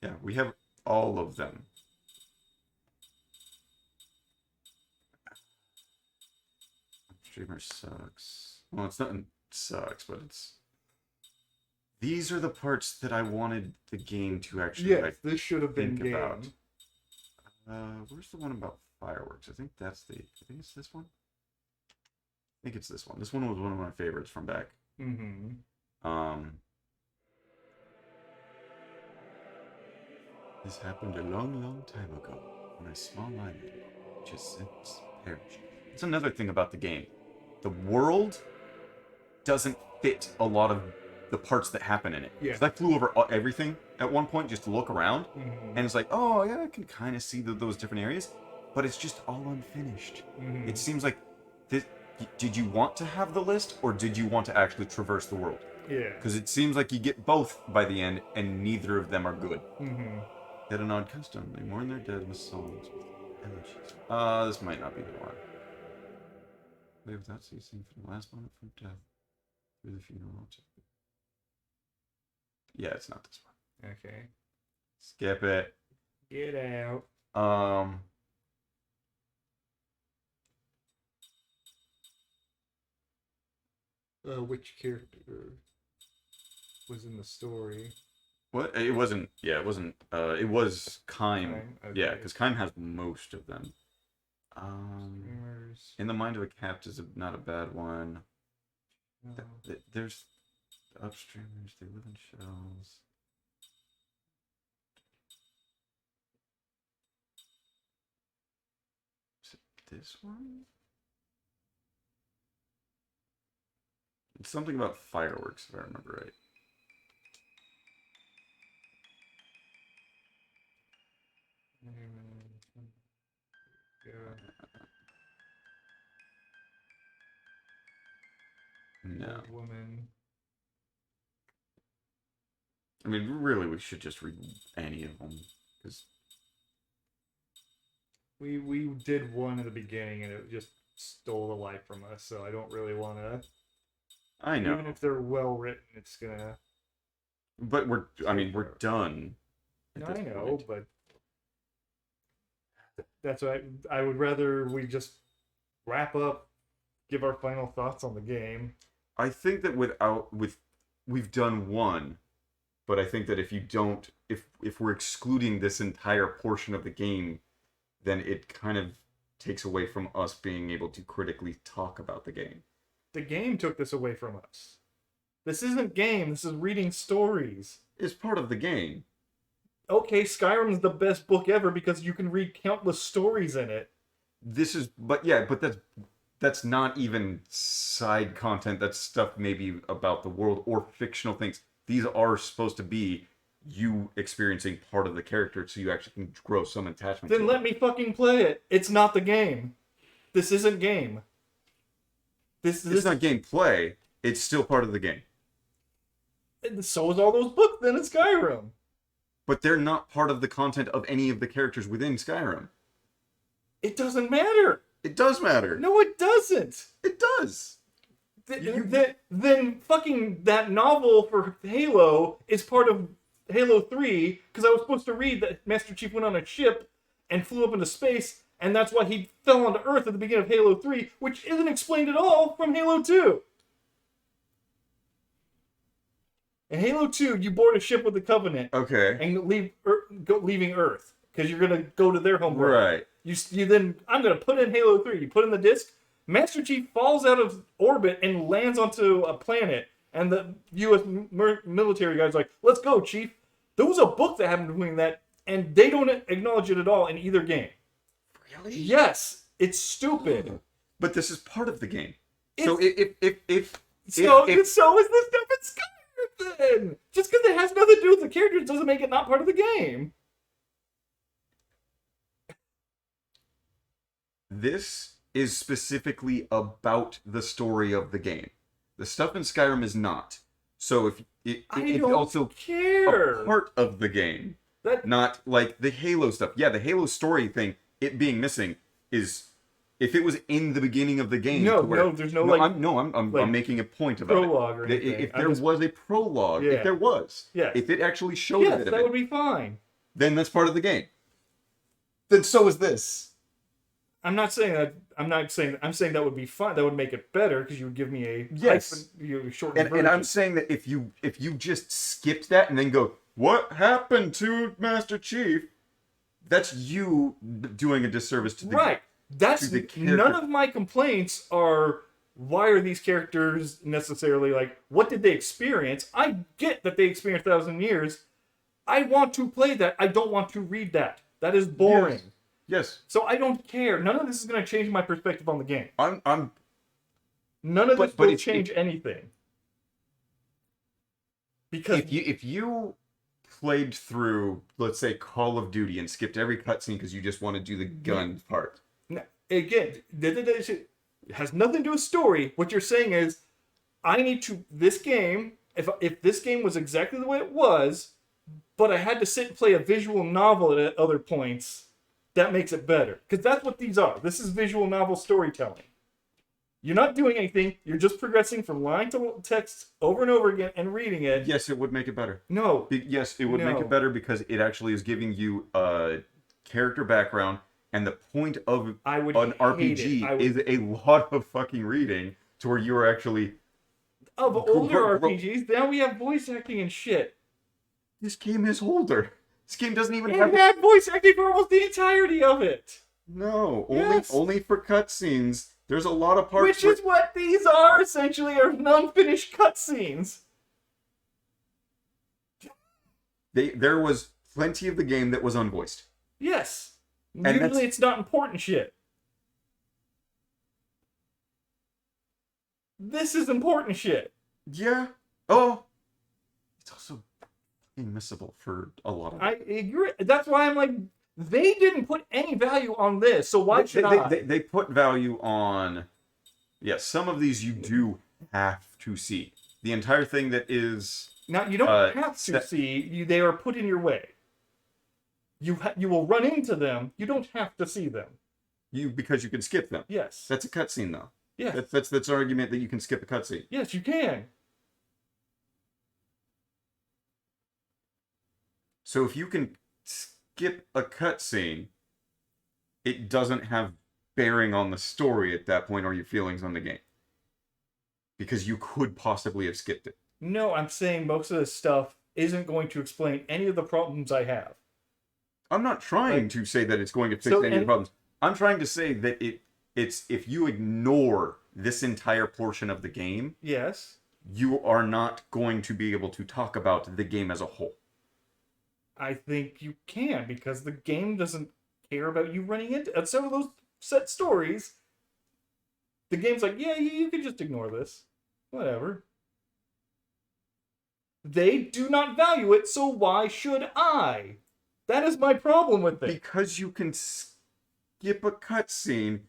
Yeah, we have all of them. Streamer sucks. Well, it's not sucks, but it's. These are the parts that I wanted the game to actually Yes, this should have been think game. about. Where's the one about fireworks? I think that's the. I think it's this one. I think it's this one. This one was one of my favorites from back. Mm-hmm. This happened a long, long time ago on a small island, which has since perished. That's another thing about the game. The world doesn't fit a lot of the parts that happen in it. Yeah. 'Cause I flew over everything at one point just to look around, Mm-hmm. and it's like, oh yeah, I can kind of see those different areas, but it's just all unfinished. Mm-hmm. It seems like this. Did you want to have the list, or did you want to actually traverse the world? Yeah. Because it seems like you get both by the end, and neither of them are good. Mm-hmm. They had an odd custom. They mourn their dead with songs. This might not be the one. Live without ceasing from the last moment from death through the funeral. Yeah, it's not this one. Okay. Skip it. Get out. Which character was in the story? What? It wasn't. Yeah, it wasn't. It was Kaim. Kaim? Yeah, Okay. because Kaim has most of them. Streamers. In the Mind of a Capt is not a bad one. No. There's upstreamers. They live in shells. Is it this one? It's something about fireworks, if I remember right. Yeah. No. Old woman. I mean, really, we should just read any of them because We did one in the beginning and it just stole the life from us. So I don't really want to. I know. Even if they're well written, it's gonna. But we're done. at I this know, point. but that's why I would rather we just wrap up, give our final thoughts on the game. I think that we've done one, but I think that if we're excluding this entire portion of the game, then it kind of takes away from us being able to critically talk about the game. The game took this away from us. This isn't game. This is reading stories. It's part of the game. Okay, Skyrim's the best book ever because you can read countless stories in it. But that's not even side content. That's stuff maybe about the world or fictional things. These are supposed to be you experiencing part of the character so you actually can grow some attachment Then to let it. me fucking play it. It's not the game. This isn't game. It's not gameplay. It's still part of the game. So is all those books then in Skyrim. But they're not part of the content of any of the characters within Skyrim. It doesn't matter. It does matter. No, it doesn't. It does. Then fucking that novel for Halo is part of Halo 3 because I was supposed to read that Master Chief went on a ship and flew up into space, and that's why he fell onto Earth at the beginning of Halo 3, which isn't explained at all from Halo 2. In Halo 2, you board a ship with the Covenant Okay. and leaving Earth because you're gonna go to their home world. Right. You then I'm gonna put in Halo 3. You put in the disc. Master Chief falls out of orbit and lands onto a planet, and the U.S. military guy's like, "Let's go, Chief." There was a book that happened between that, and they don't acknowledge it at all in either game. Really? Yes, it's stupid. But this is part of the game. It's- So if So is this stuff in Skyrim then? Just because it has nothing to do with the characters doesn't make it not part of the game. this is specifically about the story of the game. The stuff in Skyrim is not. So if it's don't also care. a part of the game, That not like the Halo stuff. Yeah, the Halo story thing, it being missing is if it was in the beginning of the game. No, to where, there's no, like, I'm like, making a point about prologue or it. anything. If I'm there just- was a prologue, Yeah. if there was, Yes. if it actually showed yes, it, that would be fine. then that's part of the game. Then so is this. I'm not saying that. I'm saying that would be fine. That would make it better because you would give me a Yes. shortened version. And I'm saying that if you just skipped that and then go, what happened to Master Chief? That's you doing a disservice to the right. That's to the character. none of my complaints are why are these characters necessarily like what did they experience? I get that they experienced 1,000 years. I want to play that. I don't want to read that. That is boring. Yes. So I don't care. None of this is going to change my perspective on the game. I'm None of this but will if- change anything. Because if you played through, let's say, Call of Duty and skipped every cutscene because you just want to do the gun part. again, it has nothing to do with story. What you're saying is, I need to this game. If this game was exactly the way it was, but I had to sit and play a visual novel at other points, that makes it better. Because that's what these are. This is visual novel storytelling. You're not doing anything. You're just progressing from line to text over and over again and reading it. Yes, it would make it better. No. Yes, it would make No. it better because it actually is giving you a character background, and the point of I would an hate RPG it. I would- is a lot of fucking reading to where you are actually. Of older Bro- RPGs, now we have voice acting and shit. This game is older. This game doesn't even It have. had voice acting for almost the entirety of it. No, Yes. only for cutscenes. There's a lot of parts. Which is what these are, essentially, are unfinished cutscenes. There was plenty of the game that was unvoiced. Yes. that's- Usually it's not important shit. This is important shit. Yeah. Oh. It's also fucking missable for a lot of it. I agree. That's why I'm like, they didn't put any value on this, so why should I? They put value on. Yes, some of these you do have to see. The entire thing that is Now, you don't have to Step- see. They are put in your way. You will run into them. You don't have to see them. Because you can skip them. Yes. That's a cutscene, though. Yes. That's an argument that you can skip a cutscene. Yes, you can. So if you can skip a cutscene, it doesn't have bearing on the story at that point or your feelings on the game. Because you could possibly have skipped it. No, I'm saying most of this stuff isn't going to explain any of the problems I have. I'm not trying to say that it's going to fix any of the problems. I'm trying to say that it's if you ignore this entire portion of the game, Yes. you are not going to be able to talk about the game as a whole. I think you can, because the game doesn't care about you running into some of those set stories. The game's like, yeah, you can just ignore this. Whatever. They do not value it, so why should I? That is my problem with it. Because you can skip a cutscene,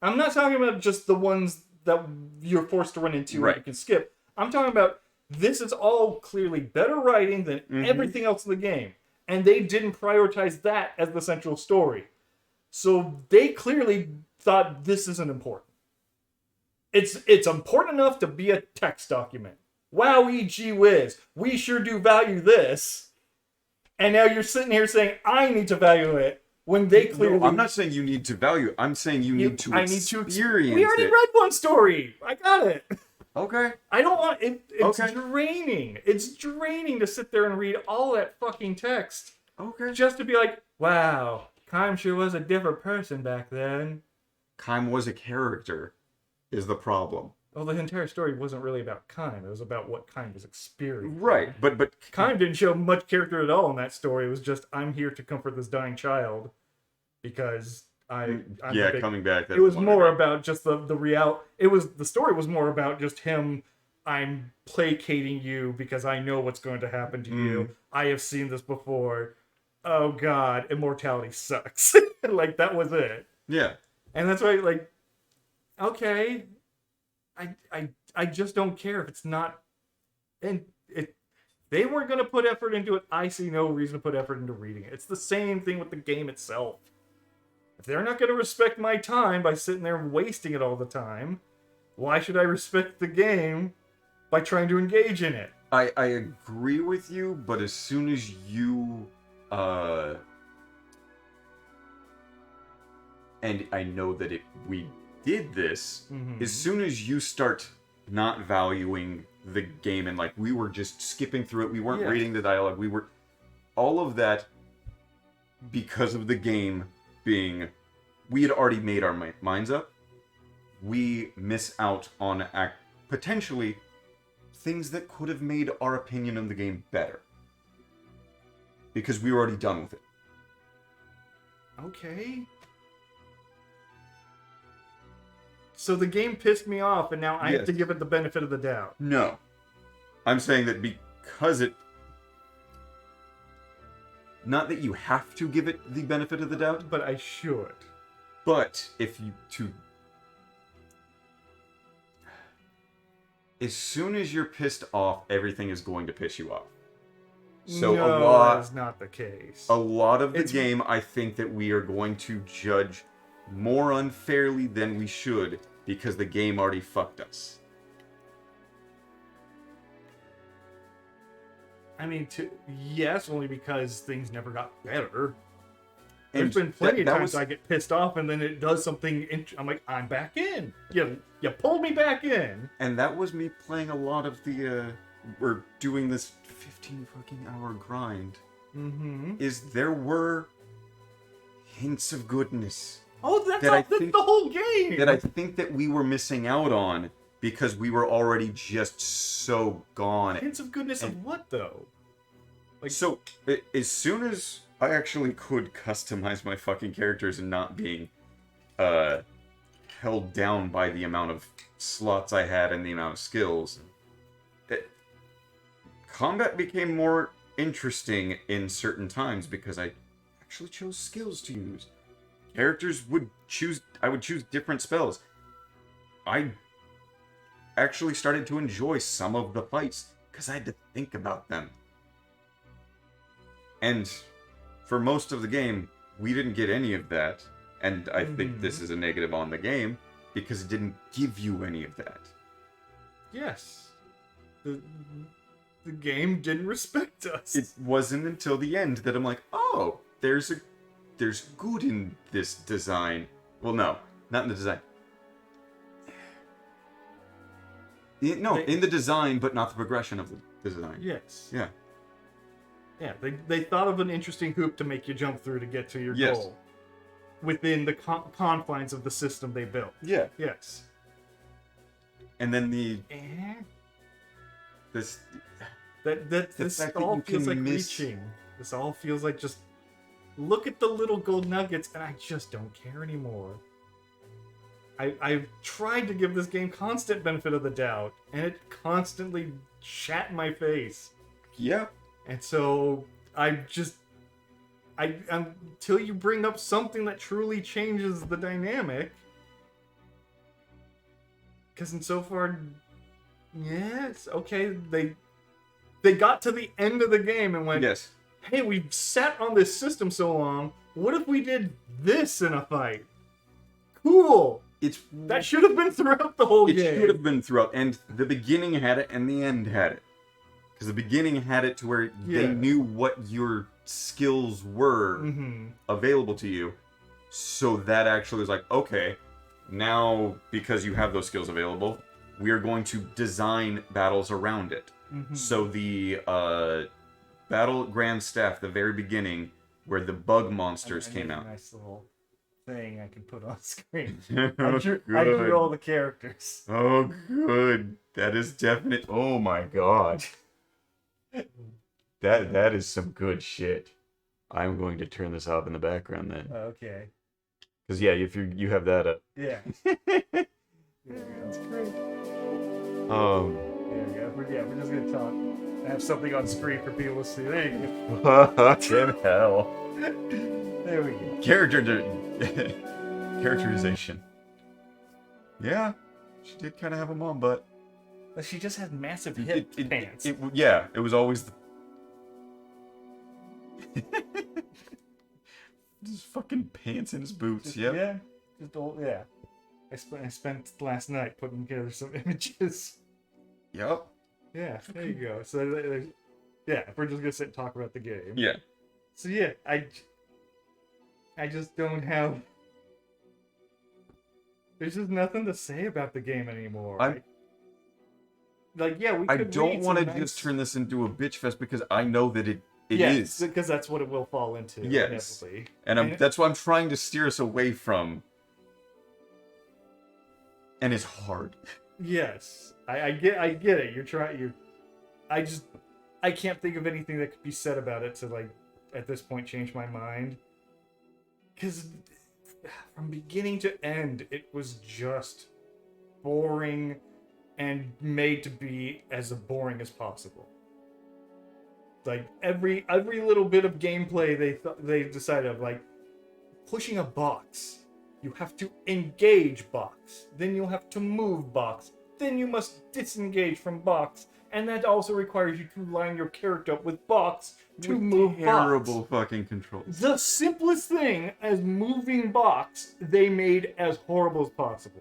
I'm not talking about just the ones that you're forced to run into Right. and you can skip. I'm talking about this is all clearly better writing than everything else in the game. And they didn't prioritize that as the central story. So they clearly thought this isn't important. It's important enough to be a text document. Wowee gee whiz. We sure do value this. And now you're sitting here saying, I need to value it. When they clearly... No, I'm not saying you need to value it. I'm saying you need to experience We already it. read one story. I got it. Okay. I don't want it. It's Okay. draining. It's draining to sit there and read all that fucking text Okay. just to be like, wow, Kime sure was a different person back then. Kime was a character, is the problem. Well, the entire story wasn't really about Kime. It was about what Kime was experiencing. Right, but Kime didn't show much character at all in that story. It was just, I'm here to comfort this dying child because I'm yeah, the big... coming back. It was more about just the the story was more about just him. I'm placating you because I know what's going to happen to you. I have seen this before. Oh God, immortality sucks. Like that was it. Yeah. And that's why, like, okay, I just don't care if it's not. And if they weren't going to put effort into it, I see no reason to put effort into reading it. It's the same thing with the game itself. If they're not going to respect my time by sitting there wasting it all the time, why should I respect the game by trying to engage in it? I agree with you, but as soon as you and I know that we did this, as soon as you start not valuing the game and like we were just skipping through it, we weren't reading the dialogue, we were all of that because of the game being we had already made our minds up, we miss out on potentially things that could have made our opinion on the game better. Because we were already done with it. Okay. So the game pissed me off, and now I have to give it the benefit of the doubt. No. I'm saying that because it... Not that you have to give it the benefit of the doubt. But I should. But if you... As soon as you're pissed off, everything is going to piss you off. So no, that is not the case. A lot of the game, I think that we are going to judge more unfairly than we should because the game already fucked us. I mean, yes, only because things never got better. And There's been plenty of that times I get pissed off and then it does something. I'm like, I'm back in. You pulled me back in. And that was me playing a lot of the, we're doing this 15 fucking hour grind. Is there were hints of goodness. Oh, that's the whole game. That I think that we were missing out on because we were already just so gone. Hints of goodness of what, though? Like, so, as soon as I actually could customize my fucking characters and not being held down by the amount of slots I had and the amount of skills, combat became more interesting in certain times because I actually chose skills to use. I would choose different spells. I actually started to enjoy some of the fights because I had to think about them. And for most of the game, we didn't get any of that. And I think this is a negative on the game because it didn't give you any of that. Yes. The game didn't respect us. It wasn't until the end that I'm like, oh, there's good in this design. Well, no, not in the design. In the design, but not the progression of the design. Yes. Yeah. Yeah, they thought of an interesting hoop to make you jump through to get to your goal. Within the confines of the system they built. Yeah. Yes. And then this all feels like reaching. This all feels like just look at the little gold nuggets and I just don't care anymore. I've tried to give this game constant benefit of the doubt, and it constantly shat in my face. Yeah. And so until you bring up something that truly changes the dynamic, because so far, yes, okay, they got to the end of the game and went, yes, hey, we've sat on this system so long, what if we did this in a fight? Cool! That should have been throughout the whole game. It should have been throughout, and the beginning had it, and the end had it. Because the beginning had it to where they knew what your skills were available to you. So that actually was like, okay, now because you have those skills available, we are going to design battles around it. So the Battle Grand Staff, the very beginning, where the bug monsters came out. Nice little thing I can put on screen. I drew all the characters. Oh, good. That is definite. Oh my god. That is some good shit. I'm going to turn this off in the background then. Okay. Because yeah, if you have that up. Yeah. That's great. There we go. We're just gonna talk. I have something on screen for people to see. There you go. Fucking hell. There we go. Characterization. Yeah, she did kind of have a mom butt. But she just has massive hip pants. It was always the... Just fucking pants in his boots, Yeah. I spent last night putting together some images. Yep. Yeah, there you go. So, we're just gonna sit and talk about the game. Yeah. So yeah, I just don't have... There's just nothing to say about the game anymore. I don't want to just turn this into a bitch fest because I know that it is. Because that's what it will fall into. Yes. Inevitably. And that's why I'm trying to steer us away from. And it's hard. Yes. I get it. I can't think of anything that could be said about it to, like, at this point change my mind. Because from beginning to end, it was just boring and made to be as boring as possible. Like every little bit of gameplay they decided of, like, pushing a box. You have to engage box. Then you'll have to move box. Then you must disengage from box. And that also requires you to line your character up with box to move box. Terrible fucking controls. The simplest thing as moving box, they made as horrible as possible.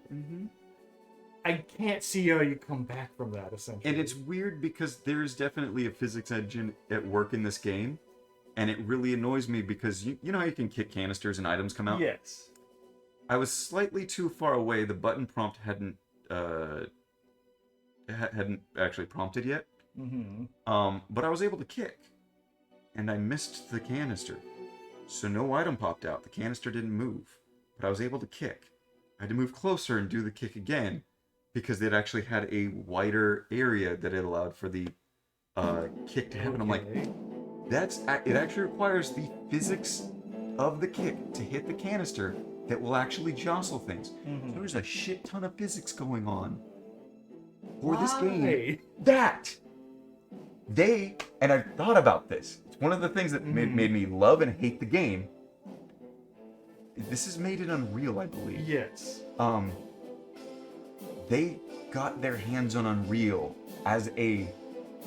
I can't see how you come back from that, essentially. And it's weird because there's definitely a physics engine at work in this game. And it really annoys me because you know how you can kick canisters and items come out? Yes. I was slightly too far away. The button prompt hadn't actually prompted yet. But I was able to kick. And I missed the canister. So no item popped out. The canister didn't move. But I was able to kick. I had to move closer and do the kick again. Because it actually had a wider area that it allowed for the kick to happen. I'm like, it actually requires the physics of the kick to hit the canister that will actually jostle things. So there's a shit ton of physics going on for this game. And I've thought about this. It's one of the things that made me love and hate the game. This is made in Unreal, I believe. Yes. They got their hands on Unreal as a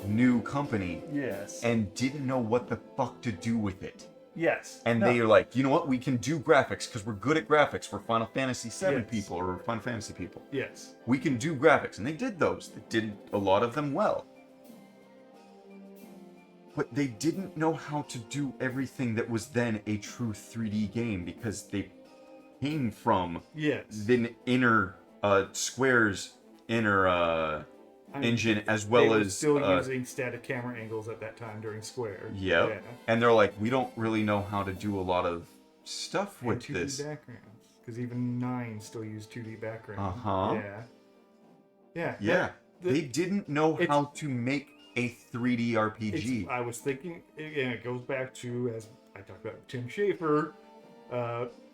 new company Yes. and didn't know what the fuck to do with it. Yes. And No. they are like, you know what? We can do graphics because we're good at graphics. We're Final Fantasy VII Yes. people or Final Fantasy people. Yes. We can do graphics. And they did those. They did a lot of them well. But they didn't know how to do everything that was then a true 3D game because they came from Yes. the inner Square's inner I mean, engine as they well were as still using static camera angles at that time during Square. Yep. Yeah. And they're like, we don't really know how to do a lot of stuff And with 2D this. backgrounds, because even 9 still used 2D background. Uh-huh. Yeah. Yeah. Yeah. They didn't know it's- how to make a 3D RPG. I was thinking, and it goes back to, as I talked about Tim Schafer,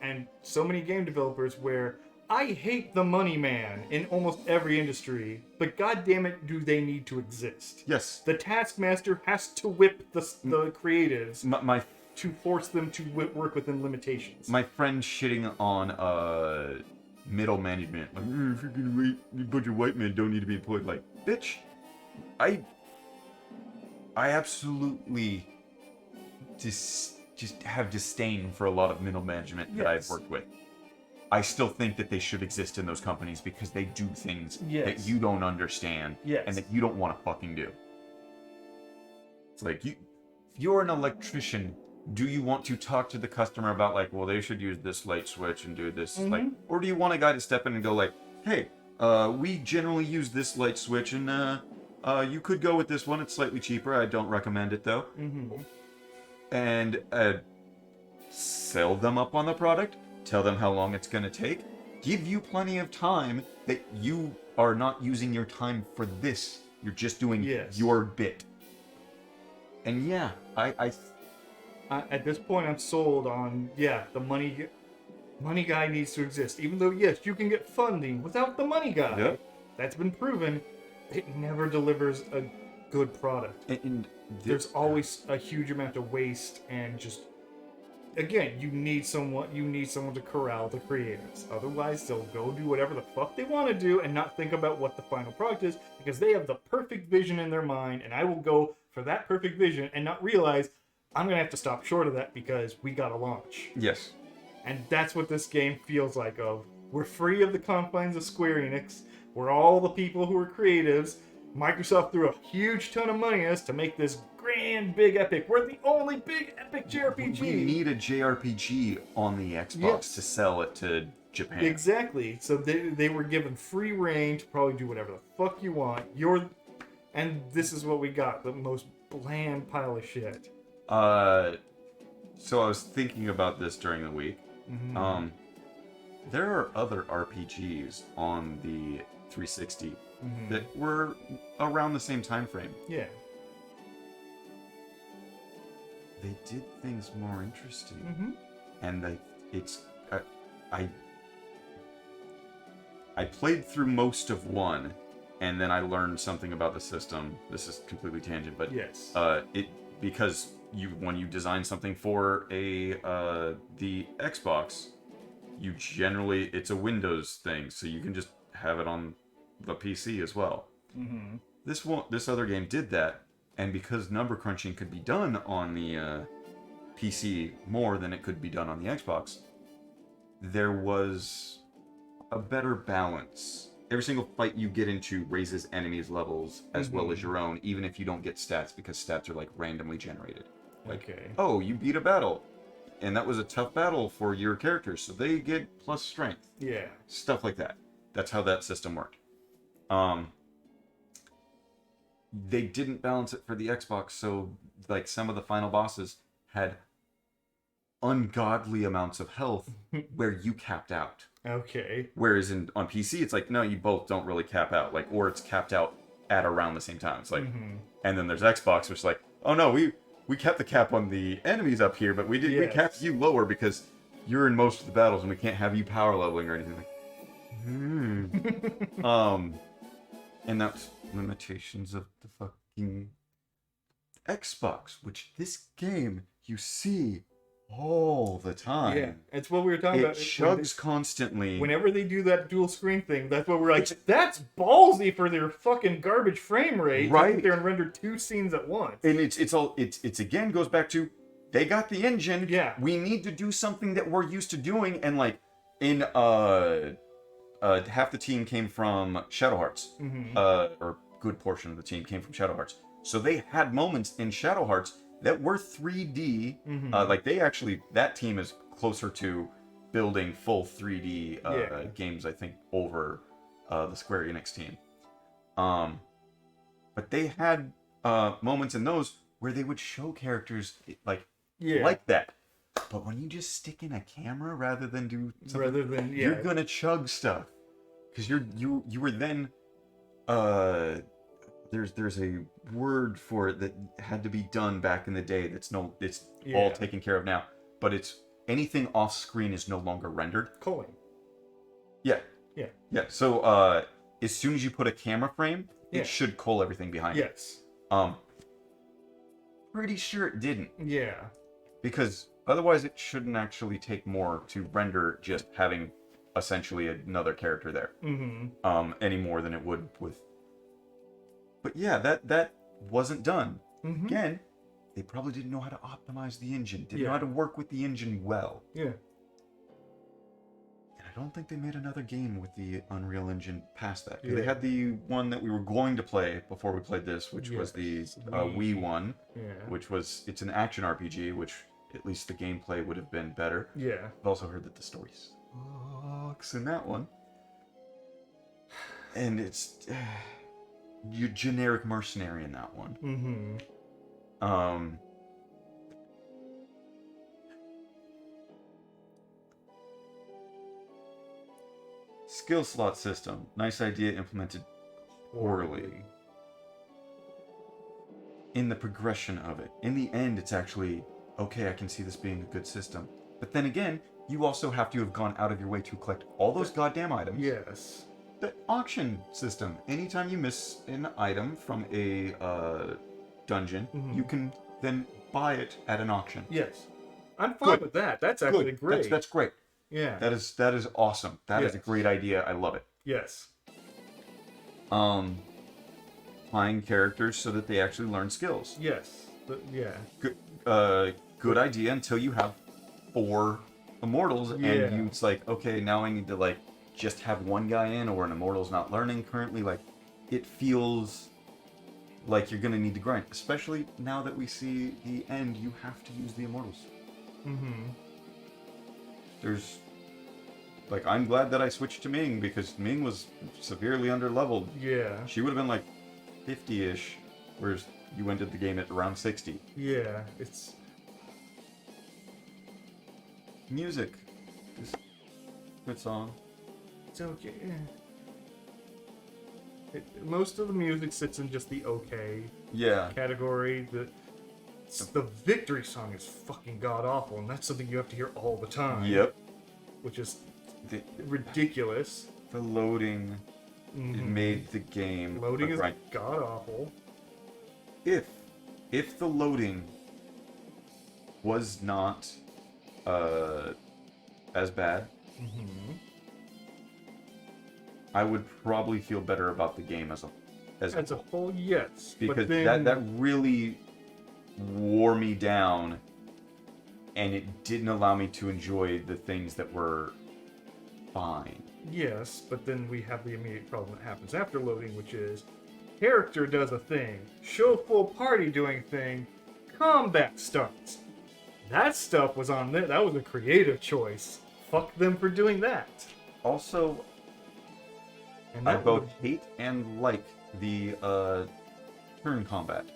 and so many game developers, where I hate the money man in almost every industry, but goddamn it, do they need to exist? Yes. The taskmaster has to whip the creatives My to force them to work within limitations. my friend shitting on middle management. Like, if you're gonna wait, a bunch of white men don't need to be employed. Like, bitch, I absolutely just have disdain for a lot of middle management that I've Yes. worked with. I still think that they should exist in those companies because they do things Yes. that you don't understand Yes. and that you don't want to fucking do. It's like, if you're an electrician, do you want to talk to the customer about like, well, they should use this light switch and do this, like, or do you want a guy to step in and go like, hey, we generally use this light switch and you could go with this one. It's slightly cheaper. I don't recommend it though. Mm-hmm. And sell them up on the product. Tell them how long it's going to take. Give you plenty of time that you are not using your time for this. You're just doing Yes. your bit. And yeah, At this point, I'm sold on, the money guy needs to exist. Even though, yes, you can get funding without the money guy. Yep. That's been proven. It never delivers a good product. and There's always a huge amount of waste, and just, again, you need someone to corral the creatives. Otherwise, they'll go do whatever the fuck they want to do and not think about what the final product is, because they have the perfect vision in their mind, and I will go for that perfect vision and not realize I'm gonna have to stop short of that because we gotta launch. yes. And that's what this game feels like. We're free of the confines of Square Enix. We're all the people who are creatives. Microsoft threw a huge ton of money at us to make this grand, big epic. We're the only big epic JRPG. We need a JRPG on the Xbox Yes. to sell it to Japan. Exactly. So they were given free reign to probably do whatever the fuck you want. And this is what we got, the most bland pile of shit. So I was thinking about this during the week. Mm-hmm. There are other RPGs on the 360 Mm-hmm. that were around the same time frame. Yeah. They did things more interesting, Mm-hmm. and I played through most of one, and then I learned something about the system. This is completely tangent, but Yes. because when you design something for the Xbox, it's a Windows thing, so you can just have it on the PC as well. Mm-hmm. This other game did that, and because number crunching could be done on the PC more than it could be done on the Xbox, there was a better balance. Every single fight you get into raises enemies' levels as well as your own, even if you don't get stats, because stats are like randomly generated. Like, Okay. oh, you beat a battle, and that was a tough battle for your characters, so they get plus strength. Yeah. Stuff like that. That's how that system worked. They didn't balance it for the Xbox, so like some of the final bosses had ungodly amounts of health where you capped out. Okay. Whereas on PC, it's like, no, you both don't really cap out. Like, or it's capped out at around the same time. It's like, and then there's Xbox, which is like, oh no, we kept the cap on the enemies up here, but we capped you lower because you're in most of the battles and we can't have you power leveling or anything. And that's limitations of the fucking Xbox, which this game, you see all the time. Yeah, it's what we were talking It about. chugs constantly. Whenever they do that dual screen thing, that's what we're like, that's ballsy for their fucking garbage frame rate. Right. To sit there and render 2 scenes at once. And it's again goes back to, they got the engine. Yeah. We need to do something that we're used to doing, and like in half the team came from Shadow Hearts. Or good portion of the team came from Shadow Hearts. So they had moments in Shadow Hearts that were 3D. Like they actually, that team is closer to building full 3D games, I think, over the Square Enix team. But they had moments in those where they would show characters like that. But when you just stick in a camera rather than do something, you're gonna chug stuff, because you were then there's a word for it that had to be done back in the day that's all taken care of now, but it's anything off screen is no longer rendered. Culling. Yeah. So as soon as you put a camera frame, it should cull everything behind it. Yes. Pretty sure it didn't. Yeah. Because otherwise it shouldn't actually take more to render just having essentially another character there. Any more than it would with. But yeah, that wasn't done. Again, they probably didn't know how to optimize the engine, didn't know how to work with the engine well. Yeah. And I don't think they made another game with the Unreal Engine past that. They had the one that we were going to play before we played this, which was the Wii one, which was, it's an action RPG, which at least the gameplay would have been better. Yeah. I've also heard that the story sucks in that one. And it's you generic mercenary in that one. Skill slot system. Nice idea, implemented poorly. In the progression of it. In the end, it's actually, okay, I can see this being a good system. But then again, you also have to have gone out of your way to collect all those goddamn items. Yes. The auction system. Anytime you miss an item from a dungeon, you can then buy it at an auction. Yes. I'm fine with that. That's actually great. That's great. Yeah. That is awesome. That is a great idea. I love it. Yes. Playing characters so that they actually learn skills. Yes. But, yeah. Good idea until you have 4 immortals and it's like, okay, now I need to like just have one guy in, or an immortal's not learning currently. Like, it feels like you're gonna need to grind, especially now that we see the end. You have to use the immortals. There's like, I'm glad that I switched to Ming, because Ming was severely underleveled. Yeah. She would have been like 50-ish, whereas you ended the game at around 60. Yeah, it's Music. Just good song. it's okay. Most of the music sits in just the okay category. The victory song is fucking god awful, and that's something you have to hear all the time. Yep. Which is ridiculous. The loading, it made the game. Loading is god awful. If the loading was not as bad, I would probably feel better about the game as a whole. Yes, because but then, that really wore me down, and it didn't allow me to enjoy the things that were fine. Yes, but then we have the immediate problem that happens after loading, which is character does a thing, show full party doing thing, combat starts. That stuff was on there. That was a creative choice. Fuck them for doing that. Also, And I that both hate and like the turn combat.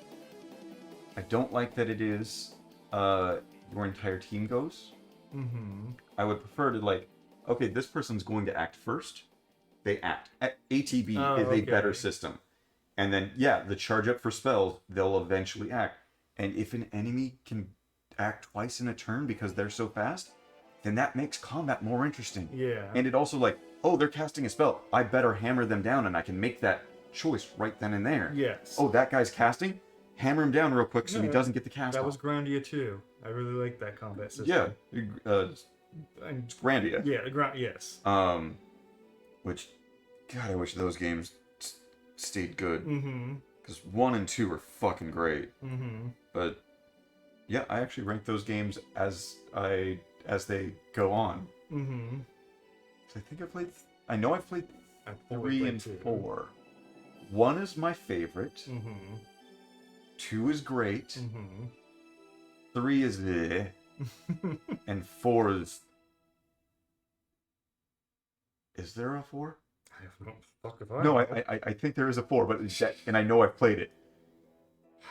I don't like that it is your entire team goes. I would prefer to, like, okay, this person's going to act first. They act. ATB is a better system. And then, the charge up for spells, they'll eventually act. And if an enemy can act twice in a turn because they're so fast, then that makes combat more interesting. Yeah. And it also, like, oh, they're casting a spell. I better hammer them down, and I can make that choice right then and there. Yes. Oh, that guy's casting? hammer him down real quick so he Yeah, doesn't get the cast That off. was Grandia too. I really like that combat system. Yeah, And Grandia. yeah, yes. Which, God, I wish those games stayed good. Mm-hmm. Because 1 and 2 are fucking great. Mm-hmm. But yeah, I actually rank those games as they go on. Mm-hmm. So I think I know I've played I've only 3 played and 2. 4. 1 is my favorite. Mm-hmm. 2 is great. Mm-hmm. 3 is and 4 is. Is there a 4? I have no fuck if I No, know. I think there is a 4, but and I know I've played it.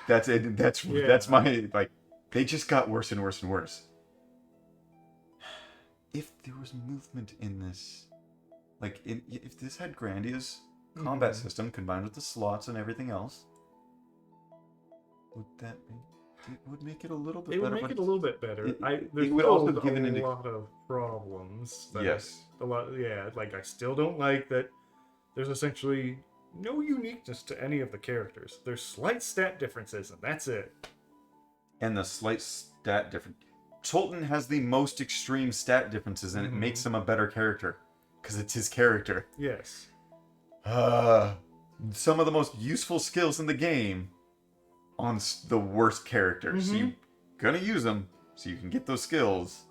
That's it. That's Yeah. my like. They just got worse and worse and worse. If there was movement in this, like if this had Grandia's combat system combined with the slots and everything else, would make it a little bit It better. would make but it a little bit better. There's it would still also a give an lot of problems. Yes. Like I still don't like that there's essentially no uniqueness to any of the characters. There's slight stat differences, and that's it. And the slight stat difference. Tolton has the most extreme stat differences, and it makes him a better character. Because it's his character. Yes. Some of the most useful skills in the game on the worst character. So you're gonna use them so you can get those skills.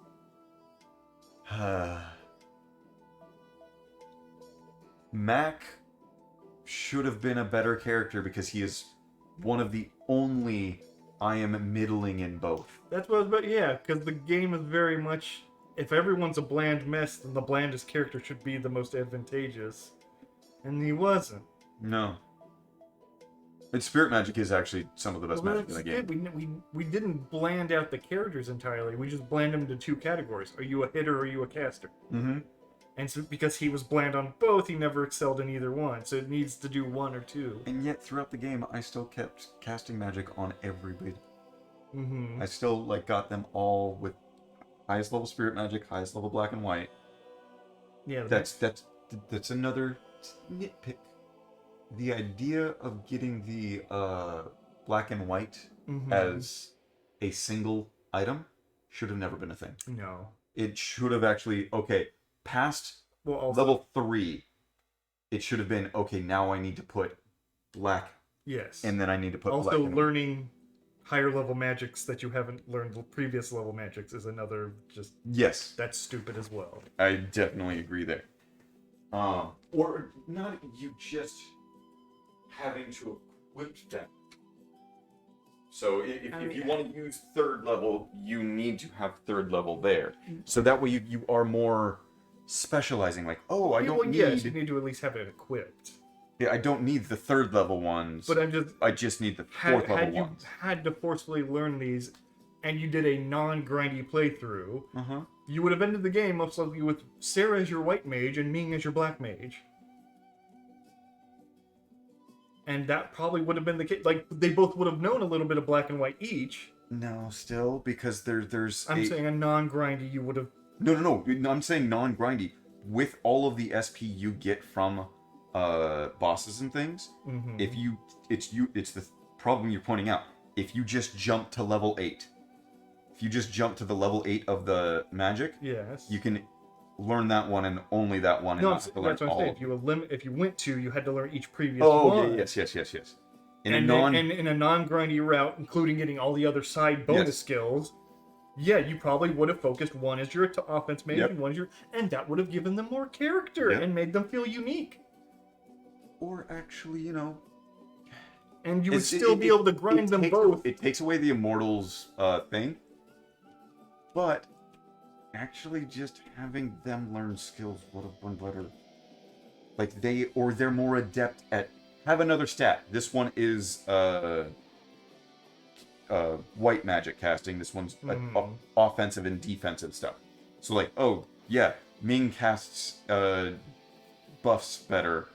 Mac should have been a better character because he is one of the only I am middling in both. That's what I was about. Yeah, because the game is very much. If everyone's a bland mess, then the blandest character should be the most advantageous. And he wasn't. No. And Spirit Magic is actually some of the best magic in the game. We didn't bland out the characters entirely. We just bland them into 2 categories. Are you a hitter or are you a caster? Mm-hmm. And so because he was bland on both, he never excelled in either one. So it needs to do 1 or 2. And yet, throughout the game, I still kept casting magic on everybody. Mm-hmm. I still got them all with highest level Spirit Magic, highest level Black and White. Yeah. That's another nitpick. The idea of getting the Black and White as a single item should have never been a thing. No. It should have actually past Also, level 3. It should have been now I need to put black. Yes. And then I need to put also black and learning higher level magics that you haven't learned previous level magics is another just. Yes. That's stupid as well. I definitely agree there. Or not you just having to equip them. So if you want to use 3rd level, you need to have 3rd level there. So that way you are more specializing. Like, I don't need... Yes, you need to at least have it equipped. Yeah, I don't need the 3rd level ones. But I just need the 4th level ones. Had to forcefully learn these, and you did a non-grindy playthrough, you would have ended the game most likely with Sarah as your white mage and Ming as your black mage. And that probably would have been the case. Like, they both would have known a little bit of black and white each. No, still, because there's I'm saying a non-grindy, you would have... No, I'm saying non-grindy. With all of the SP you get from bosses and things, it's the problem you're pointing out. If you just jump to level 8, if you just jump to the level 8 of the magic, yes, you can learn that one and only that one. No, and that's what I'm saying. If you went to, you had to learn each previous one. Oh, yes. In a non-grindy route, including getting all the other side bonus skills, you probably would have focused one as your offense mage and one as your, and that would have given them more character and made them feel unique. Or actually, and you would still be able to grind them both. It takes away the Immortals thing, but actually just having them learn skills would have been better. Like they're more adept at... Have another stat. This one is white magic casting. This one's offensive and defensive stuff. So Ming casts buffs better,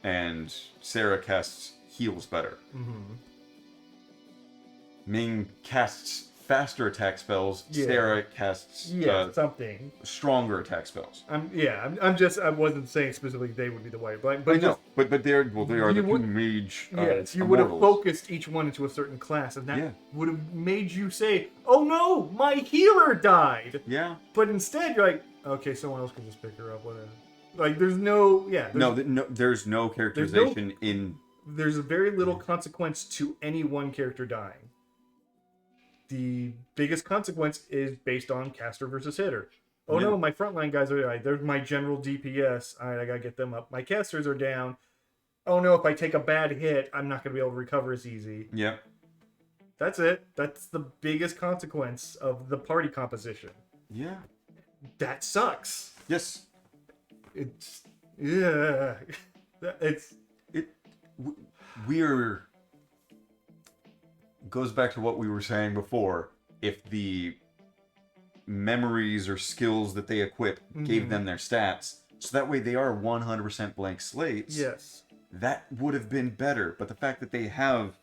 and Sarah casts heals better. Ming casts faster attack spells. Yeah. Sarah casts something. stronger attack spells. I wasn't saying specifically they would be the white black, But but no, but they are the you two would- mage. yes, you would have immortals. focused each one into a certain class, and that Yeah. would have made you say, "Oh no, my healer died." Yeah. But instead, you're like, "Okay, someone else can just pick her up." Whatever. Like, there's no, There's no characterization in. there's very little consequence to any one character dying. The biggest consequence is based on caster versus hitter. Oh Yeah. no, my frontline guys are like, there's my general DPS. All right, I gotta get them up. My casters are down. Oh no, if I take a bad hit, I'm not gonna be able to recover as easy. Yeah. That's it. That's the biggest consequence of the party composition. Yeah. That sucks. Yes. It's yeah. It's We're goes back to what we were saying before. If the memories or skills that they equip gave them their stats, so that way they are 100% blank slates. yes. That would have been better. But the fact that they have,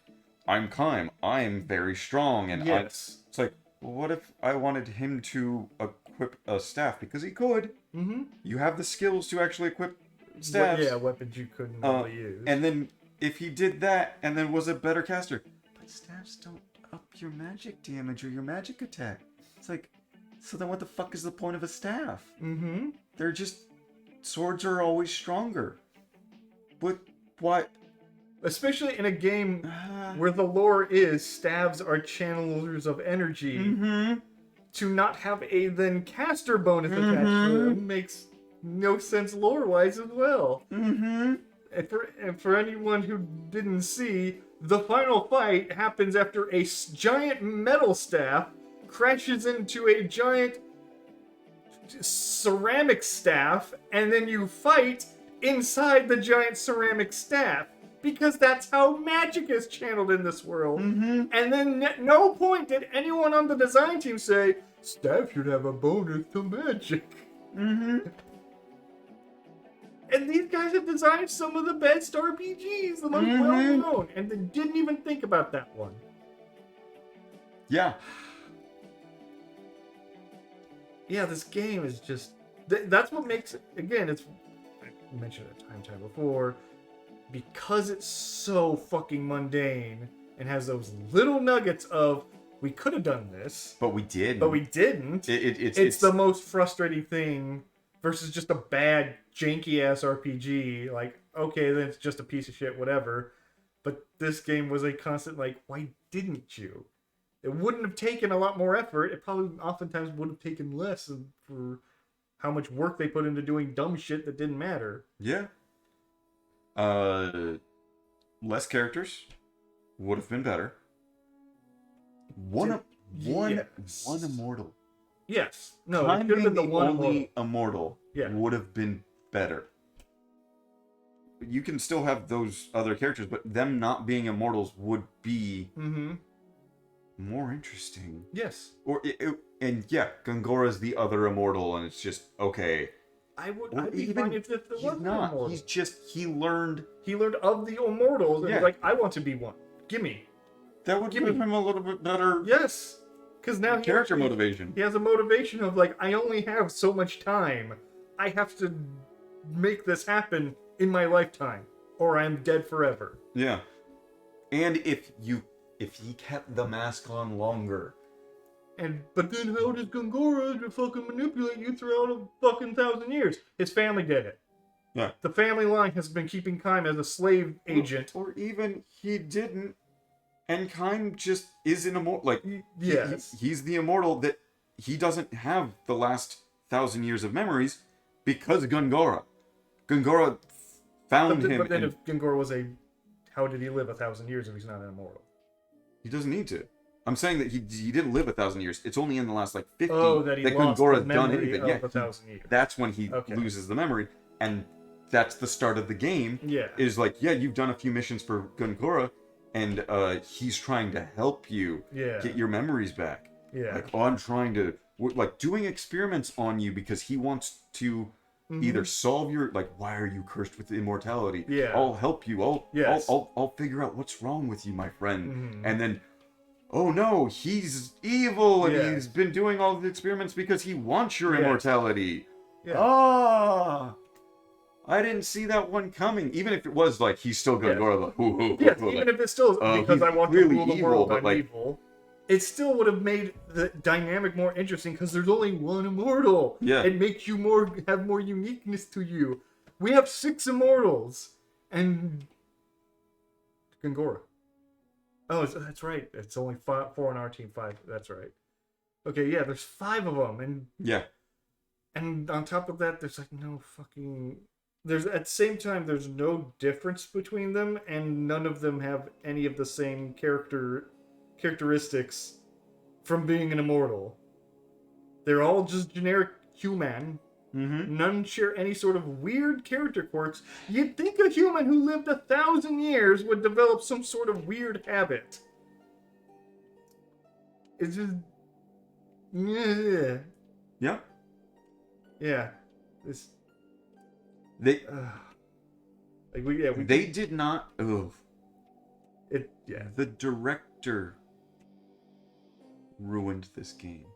I'm calm, I'm very strong, and Yes. it's like, well, what if I wanted him to equip a staff because he could? Mm-hmm. You have the skills to actually equip staffs. Yeah, weapons you couldn't really use. And then if he did that and then was a better caster, but staffs don't up your magic damage or your magic attack. It's like, so then what the fuck is the point of a staff? Mm-hmm. They're just, swords are always stronger. But what? Especially in a game where the lore is staves are channelers of energy. Mm-hmm. To not have a then caster bonus attached to them makes no sense lore-wise as well. Mm-hmm. And for anyone who didn't see, the final fight happens after a giant metal staff crashes into a giant ceramic staff, and then you fight inside the giant ceramic staff. Because that's how magic is channeled in this world. Mm-hmm. And then at no point did anyone on the design team say, staff should have a bonus to magic. Mm-hmm. And these guys have designed some of the best RPGs, the most well-known, and they didn't even think about that one. Yeah. Yeah, this game is just... that's what makes it... Again, it's... I mentioned it time before. Because it's so fucking mundane and has those little nuggets of, we could have done this, But we did. but we didn't. It's the most frustrating thing versus just a bad, janky-ass RPG. Like, okay, then it's just a piece of shit, whatever. But this game was a constant, like, why didn't you? It wouldn't have taken a lot more effort. It probably oftentimes would have taken less for how much work they put into doing dumb shit that didn't matter. Yeah. Less characters would have been better. One immortal. Yes. No, it Time should have been being the one only immortal. Yeah. would have been better. You can still have those other characters, but them not being immortals would be more interesting. Yes. Or and yeah, Gungora's the other immortal, and it's just okay. I'd be fine if there He's wasn't not. immortal. He learned. He learned of the immortals and Yeah. was like, I want to be one. Gimme. That would give him a little bit better Yes. Because now character motivation. He has a motivation of like, I only have so much time. I have to make this happen in my lifetime, or I'm dead forever. Yeah. And if he kept the mask on longer. But then how does Gungora fucking manipulate you throughout a fucking 1,000 years? His family did it. Yeah. The family line has been keeping Kaim as a slave agent. Or even he didn't, and Kaim just is an immortal. Like, yes. he's the immortal that he doesn't have the last 1,000 years of memories because of Gungora. Gungora found him. But then if Gungora was how did he live 1,000 years if he's not an immortal? He doesn't need to. I'm saying that he didn't live 1,000 years. It's only in the last 50 that he lost Gungora's the done memory anything. of Yeah, 1,000 years. that's when he loses the memory, and that's the start of the game. Yeah. Is like, yeah, you've done a few missions for Gungora, and he's trying to help you get your memories back. Yeah. Like, oh, I'm trying to doing experiments on you because he wants to either solve your why are you cursed with immortality? Yeah. I'll help you. Yes. I'll figure out what's wrong with you, my friend. And then oh no, he's evil and Yeah. he's been doing all the experiments because he wants your Yeah. immortality. Yeah. Ah, I didn't see that one coming. Even if it was like he's still gonna Yeah. go like, Yes, like, even if it's still because he's I want to clearly rule the evil, world, but I'm like, evil. It still would have made the dynamic more interesting because there's only one immortal. Yeah. It makes you have more uniqueness to you. We have 6 immortals and Gangora. Oh, that's right. It's only 4 on our team, 5. That's right. Okay, yeah, there's 5 of them, yeah, and on top of that, there's like no fucking. There's at the same time, there's no difference between them, and none of them have any of the same characteristics from being an immortal. They're all just generic human. mm-hmm. None share any sort of weird character quirks. You'd think a human who lived 1,000 years would develop some sort of weird habit. It's just, yeah, yeah. yeah. This, They like we they did not. yeah. The director ruined this game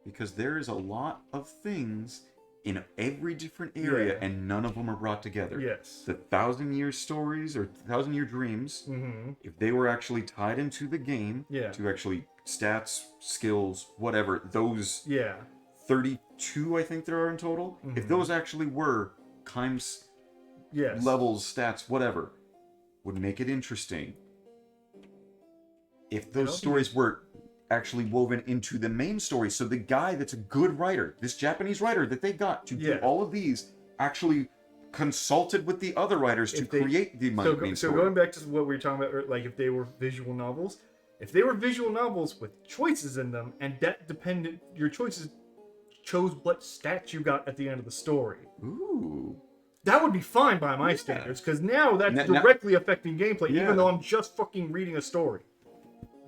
because there is a lot of things in every different area, Yeah. and none of them are brought together. Yes. The 1,000-year stories or 1,000-year dreams, Mm-hmm. if they were actually tied into the game, Yeah. to actually stats, skills, whatever, those Yeah. 32, I think there are in total, if Mhm. those actually were Keim's Yes. levels, stats, whatever, would make it interesting. If those stories were actually woven into the main story, so the guy that's a good writer, this Japanese writer that they got to do Yeah. all of these, actually consulted with the other writers to If they- create the main So story. going back to what we were talking about, like if they were visual novels, if they were visual novels with choices in them, and that dependent, your choices chose what stats you got at the end of the story. Ooh. That would be fine by my standards, because now that's Now- directly affecting gameplay, Yeah. even though I'm just fucking reading a story.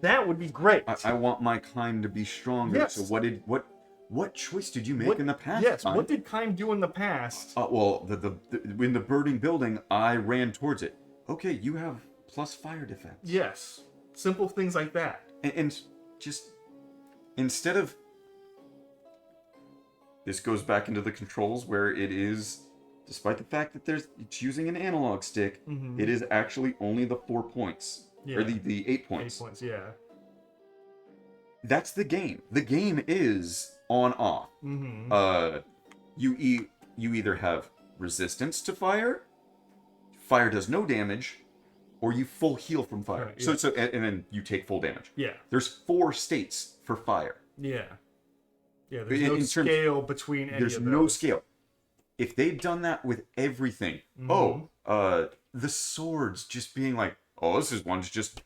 That would be great. I want my Keim to be stronger. Yes. So what choice did you make What- in the past? Yes, Keim? what did Keim do in the past? Well, the in the burning building, I ran towards it. Okay, you have plus fire defense. Yes, simple things like that. And just instead of this goes back into the controls where it is, despite the fact that it's using an analog stick, Mhm. it is actually only the 4 points Yeah. or the 8 points. 8 points, yeah. That's the game. The game is on off. Mm-hmm. You either have resistance to fire, fire does no damage, or you full heal from fire. Right, yeah. And then you take full damage. Yeah. There's 4 states for fire. Yeah. Yeah, there's In no terms- scale between any There's of no those. scale. If they'd done that with everything, the swords just being like, oh, this one's just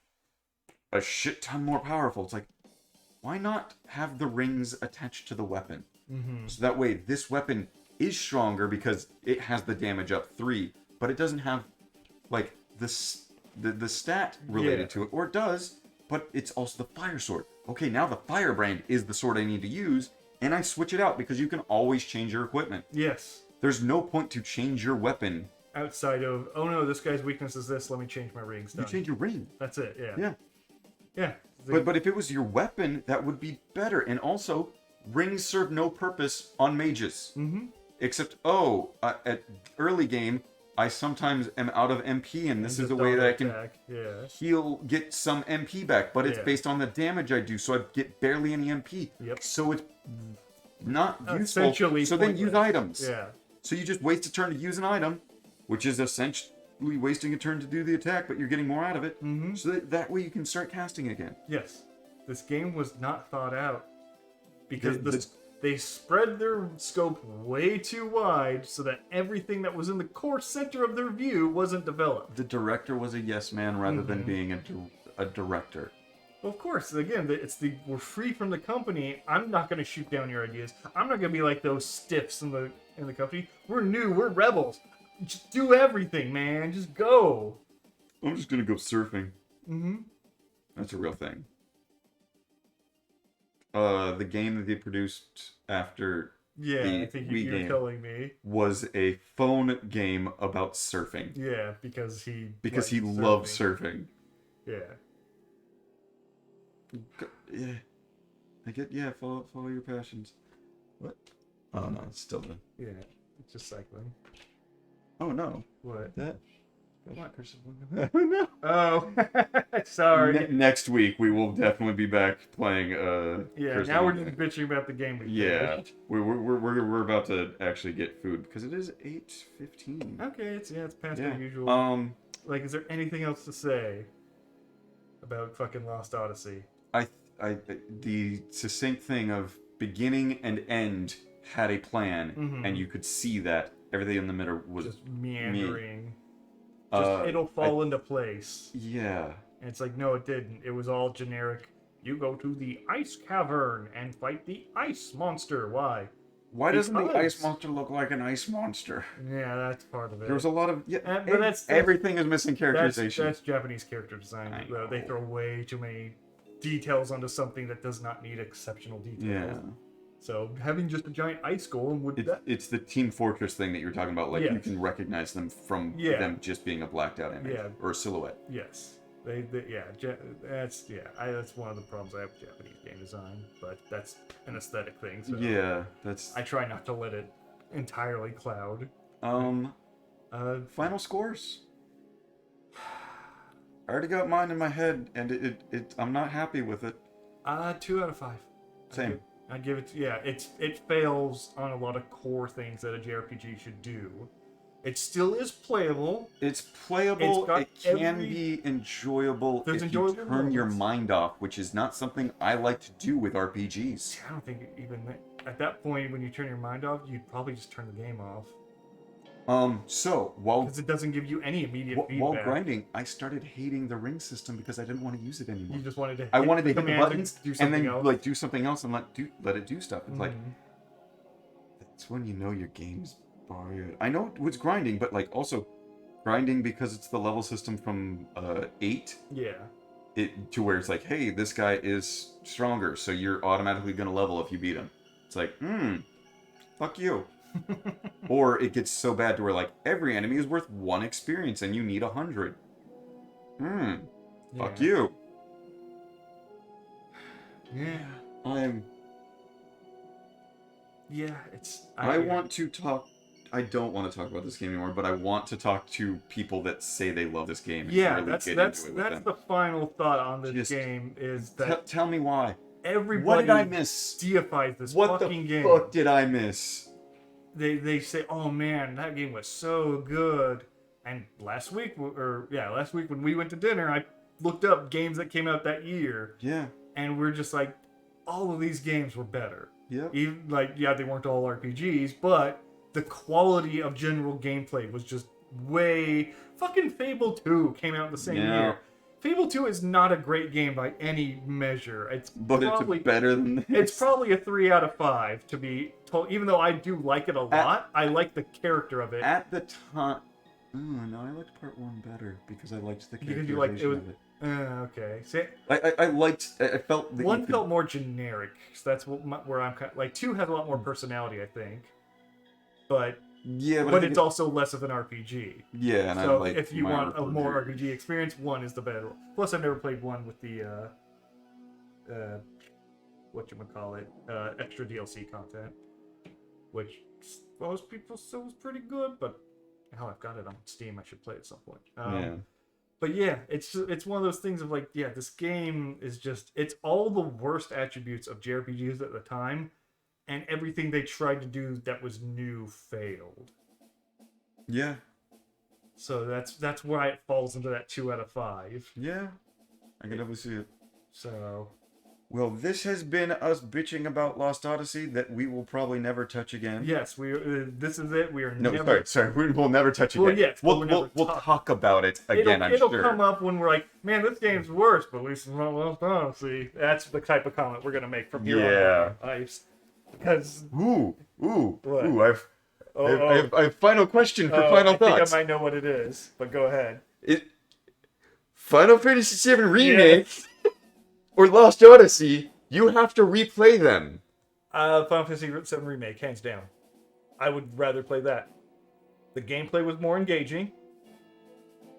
a shit ton more powerful. It's like, why not have the rings attached to the weapon? Mm-hmm. So that way, this weapon is stronger because it has the damage up 3, but it doesn't have like the stat related Yeah. to it, or it does, but it's also the fire sword. Okay, now the firebrand is the sword I need to use, and I switch it out because you can always change your equipment. Yes. There's no point to change your weapon. Outside of, oh no, this guy's weakness is this, let me change my rings. You Done. change your ring. That's it, yeah. Yeah. Yeah. But if it was your weapon, that would be better. And also, rings serve no purpose on mages. Mm-hmm. Except, at early game, I sometimes am out of MP, and this is just a way that I auto can attack, get some MP back. But it's Yeah. based on the damage I do, so I get barely any MP. Yep. So it's not useful. Essentially So then use pointless. items. Yeah. So you just waste a turn to use an item, which is essentially wasting a turn to do the attack, but you're getting more out of it. Mm-hmm. So that way you can start casting again. Yes. This game was not thought out. Because The- they spread their scope way too wide so that everything that was in the core center of their view wasn't developed. The director was a yes man rather than Mhm. being a director. Well, of course, again, we're free from the company. I'm not going to shoot down your ideas. I'm not going to be like those stiffs in the company. We're new. We're rebels. Just do everything, man. Just go. I'm just gonna go surfing. Mm-hmm. That's a real thing. The game that they produced after Yeah, the I think Wii you're game telling me. was a phone game about surfing. Yeah, because he Because he liked loved surfing. Yeah. Yeah. I get, yeah, follow your passions. What? Oh, no, it's still the... Yeah, it's just cycling. Oh, no. What? That... What? No. Oh, sorry. Next week, we will definitely be back playing, Yeah, Curse now of we're the- just bitching about the game we Yeah. finished. We're about to actually get food, because it is 8:15. Okay, it's past Yeah. our usual. Like, is there anything else to say about fucking Lost Odyssey? The succinct thing of beginning and end had a plan, and you could see that everything in the middle was Just meandering. Uh, It'll fall into place. Yeah. And it's like, no, it didn't. It was all generic. You go to the ice cavern and fight the ice monster. Why? Why doesn't the Because- ice monster look like an ice monster? Yeah, that's part of it. There was a lot of But that's everything is missing characterization. That's Japanese character design. I They know. throw way too many details onto something that does not need exceptional details. Yeah. So having just a giant ice golem would It's the Team Fortress thing that you're talking about. Like, you Yes. can recognize them from Yeah. them just being a blacked out image Yeah. or a silhouette. Yes. That's one of the problems I have with Japanese game design, but that's an aesthetic thing. So Yeah, that's I try not to let it entirely cloud. Final scores. I already got mine in my head, and it I'm not happy with it. 2 out of 5. Same. I give it. It fails on a lot of core things that a JRPG should do. It still is playable. It's playable. It's got It can be enjoyable There's if you enjoyable turn your moments. mind off, which is not something I like to do with RPGs. I don't think even at that point when you turn your mind off, you'd probably just turn the game off So while because it doesn't give you any immediate feedback. while grinding, I started hating the ring system because I didn't want to use it anymore. You just wanted to. I wanted to hit the commands buttons do and something then else. like do something else and let it do stuff. It's like Mhm. that's when you know your game's borrowed. I know it was grinding, but like also grinding because it's the level system from 8. Yeah. It to where it's like, hey, this guy is stronger, so you're automatically gonna level if you beat him. It's like, fuck you. Or it gets so bad to where like every enemy is worth 1 experience and you need 100. Fuck Yeah. you. Yeah. I want to talk. I don't want to talk about this game anymore, but I want to talk to people that say they love this game. And Yeah, really that's get that's into it with that's them. the final thought on this Just game is that Tell me why. everybody What did I miss? deifies this What the fucking game. fuck did I miss? They say, "Oh man, that game was so good." And last week when we went to dinner, I looked up games that came out that year, Yeah. and we're just like, all of these games were better. Yeah. Even like, yeah, they weren't all RPGs, but the quality of general gameplay was just way. Fucking Fable 2 came out in the same Yeah. year. Fable 2 is not a great game by any measure. It's But probably it's better than this. it's probably a 3 out of 5 to be told. Even though I do like it a lot, I like the character of it. At the time. Oh, no, I liked part 1 better because I liked the Because characterization you liked it was of it. okay. See, I liked. I felt that one you could, felt more generic. So that's where I'm kind of, like 2 has a lot more personality, I think. But Yeah, but I think it's also less of an RPG. Yeah, and I So like if you my want a more RPG. RPG experience, 1 is the better. Plus, I've never played 1 with the whatchamacallit, extra DLC content, which most people said was pretty good. But hell, I've got it on Steam. I should play it at some point. Yeah. But yeah, it's one of those things of like, yeah, this game is just, it's all the worst attributes of JRPGs at the time, and everything they tried to do that was new failed. Yeah. So that's why it falls into that 2 out of 5. Yeah. I can definitely see it. So Well, this has been us bitching about Lost Odyssey that we will probably never touch again. yes, this is it. We are No, never. sorry. We'll never touch again. Well, yes, but we'll we'll never we'll talk. talk about it again. I'm It'll sure. come up when we're like, man, this game's worse, but at least it's not Lost Odyssey. That's the type of comment we're gonna make from here on Yeah. out. Because Ooh. What? Ooh. I oh, have final question for oh, final I think thoughts. I might know what it is, but go ahead. Final Fantasy VII Remake or Lost Odyssey, you have to replay them. Final Fantasy VII Remake, hands down. I would rather play that. The gameplay was more engaging.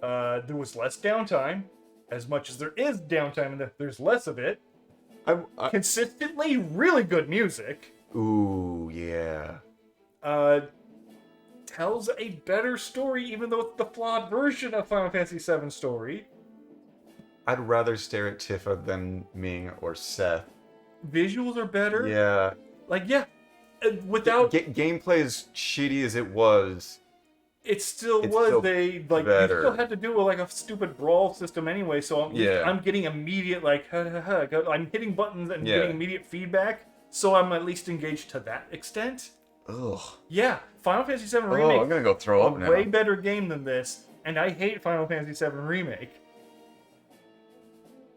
There was less downtime. As much as there is downtime, and there's less of it. Consistently really good music. Ooh, yeah. Tells a better story, even though it's the flawed version of Final Fantasy VII story. I'd rather stare at Tifa than Ming or Seth. Visuals are better. Yeah. Like, yeah, without... Gameplay as shitty as it was... It still It's was still you better. still had to do a stupid brawl system anyway, so I'm getting immediate, I'm hitting buttons and getting immediate feedback, so I'm at least engaged to that extent. Ugh. Yeah, Final Fantasy VII Remake. Oh, I'm gonna go throw up now. Way better game than this, and I hate Final Fantasy VII Remake.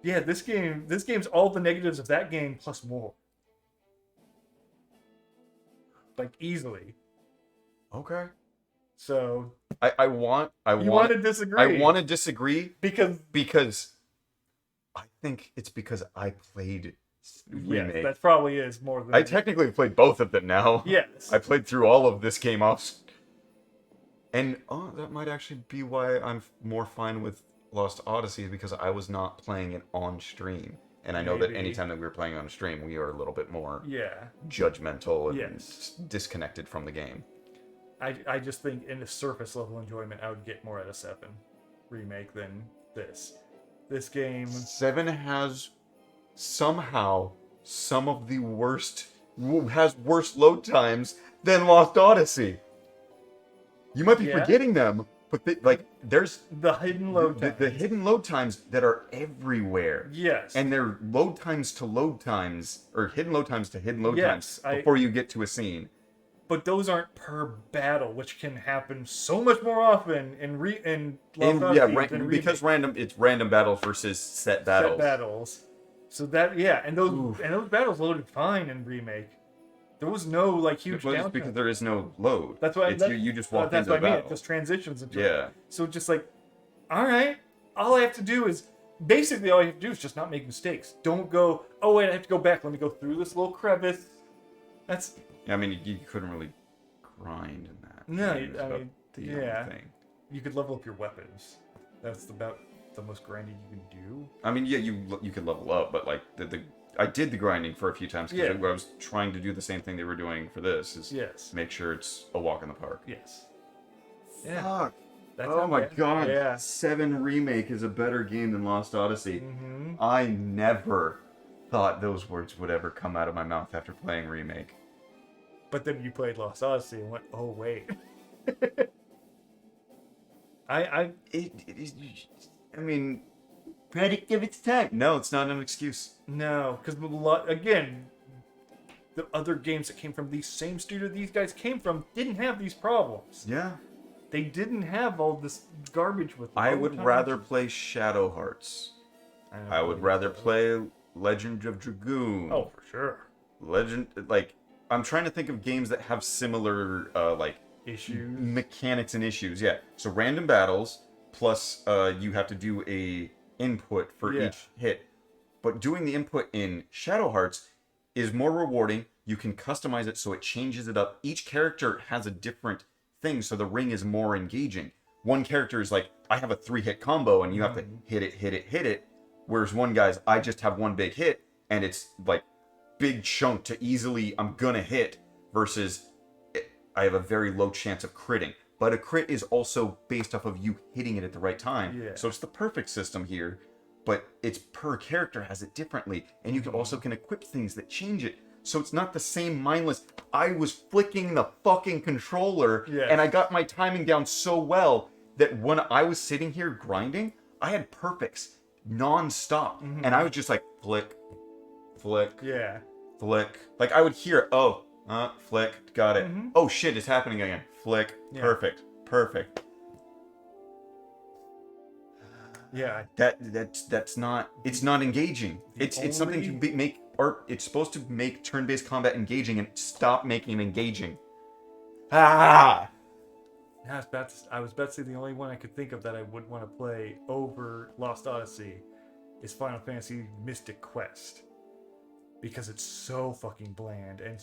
Yeah, this game's all the negatives of that game plus more. Like, easily. Okay. So I want to disagree. I want to disagree because I think it's because I played Remake. Remake. That probably is more than I technically played both of them now. Yes. I played through all of this game off. And that might actually be why I'm more fine with Lost Odyssey, because I was not playing it on stream. And I know that anytime that we were playing on stream, we are a little bit more judgmental and disconnected from the game. I just think in the surface level enjoyment, I would get more out of 7 Remake than this. This game... 7 has somehow some of the worst... has worse load times than Lost Odyssey. You might be forgetting them, but there's... The hidden load times. The hidden load times that are everywhere. Yes. And they're load times to load times, or hidden load times to hidden load times before you get to a scene. But those aren't per battle, which can happen so much more often in Lost Odyssey than because it's random battles versus set battles. Set battles. So that and those battles loaded fine in Remake. There was no huge downtime because there is no load. That's why you just walk into the battle. That's what I mean. It just transitions into it. So just all right, all I have to do is basically all you have to do is just not make mistakes. Don't go, oh wait, I have to go back. Let me go through this little crevice. That's... I mean, you couldn't really grind in that. No, I mean, thing. You could level up your weapons. That's about the most grinding you can do. I mean, yeah, you could level up, but I did the grinding for a few times because I was trying to do the same thing they were doing for this. Make sure it's a walk in the park. Yes. Yeah. Fuck. Oh my god. Yeah. 7 Remake is a better game than Lost Odyssey. Mm-hmm. I never thought those words would ever come out of my mouth after playing Remake. But then you played Lost Odyssey and went, oh wait. I mean, product of its time. No, it's not an excuse. No, because again, the other games that came from the same studio these guys came from didn't have these problems. Yeah. They didn't have all this garbage with them. I would rather play Shadow Hearts. I would rather play Legend of Dragoon. Oh, for sure. I'm trying to think of games that have similar, issues, mechanics and issues. Yeah. So random battles, plus you have to do a input for each hit. But doing the input in Shadow Hearts is more rewarding. You can customize it so it changes it up. Each character has a different thing, so the ring is more engaging. One character is I have a 3-hit combo, and you have to hit it. Whereas one guy's, I just have one big hit, and it's big chunk to easily, I'm gonna hit, versus I have a very low chance of critting. But a crit is also based off of you hitting it at the right time. Yeah. So it's the perfect system here, but it's per character has it differently. And you can also can equip things that change it. So it's not the same mindless, I was flicking the fucking controller, and I got my timing down so well that when I was sitting here grinding, I had perfects non-stop. And I was just flick, flick, flick. I would hear it, flick, got it. Oh shit, it's happening again. Flick, perfect. Yeah. That's not, it's not engaging. It's something to make art. It's supposed to make turn-based combat engaging, and stop making it engaging. I was about to say the only one I could think of that I would want to play over Lost Odyssey is Final Fantasy Mystic Quest. Because it's so fucking bland and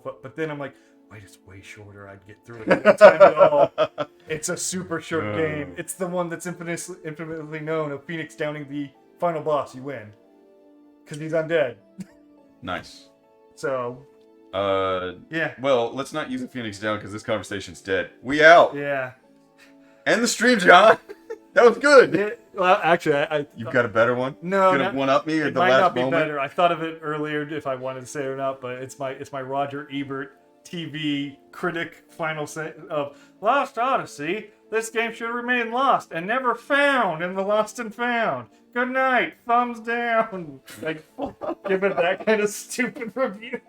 but then I'm like, wait, it's way shorter. I'd get through it in no time at all. It's a super short game. It's the one that's infamously known of Phoenix downing the final boss. You win. because he's undead. Nice. So yeah, Well, let's not use the Phoenix down because this conversation's dead. We out. yeah. End the stream, John. That was good. Yeah, well, actually, I You've got a better one? No, Gonna not- one up me at it the might last not be moment? better. I thought of it earlier if I wanted to say it or not, but it's my Roger Ebert TV critic final say of Lost Odyssey. This game should remain lost and never found in the Lost and Found. Good night. Thumbs down. Like, give it that kind of stupid review.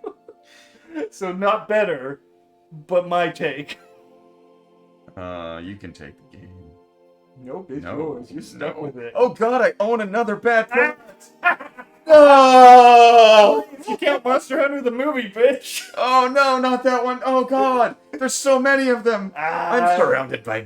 So not better, but my take. You can take the game. Nope, it's No. yours. You're stuck No. with it. Oh god, I own another bad thing. No! You can't Monster Hunter the movie, bitch. Oh no, not that one. Oh god, there's so many of them. I'm surrounded by bad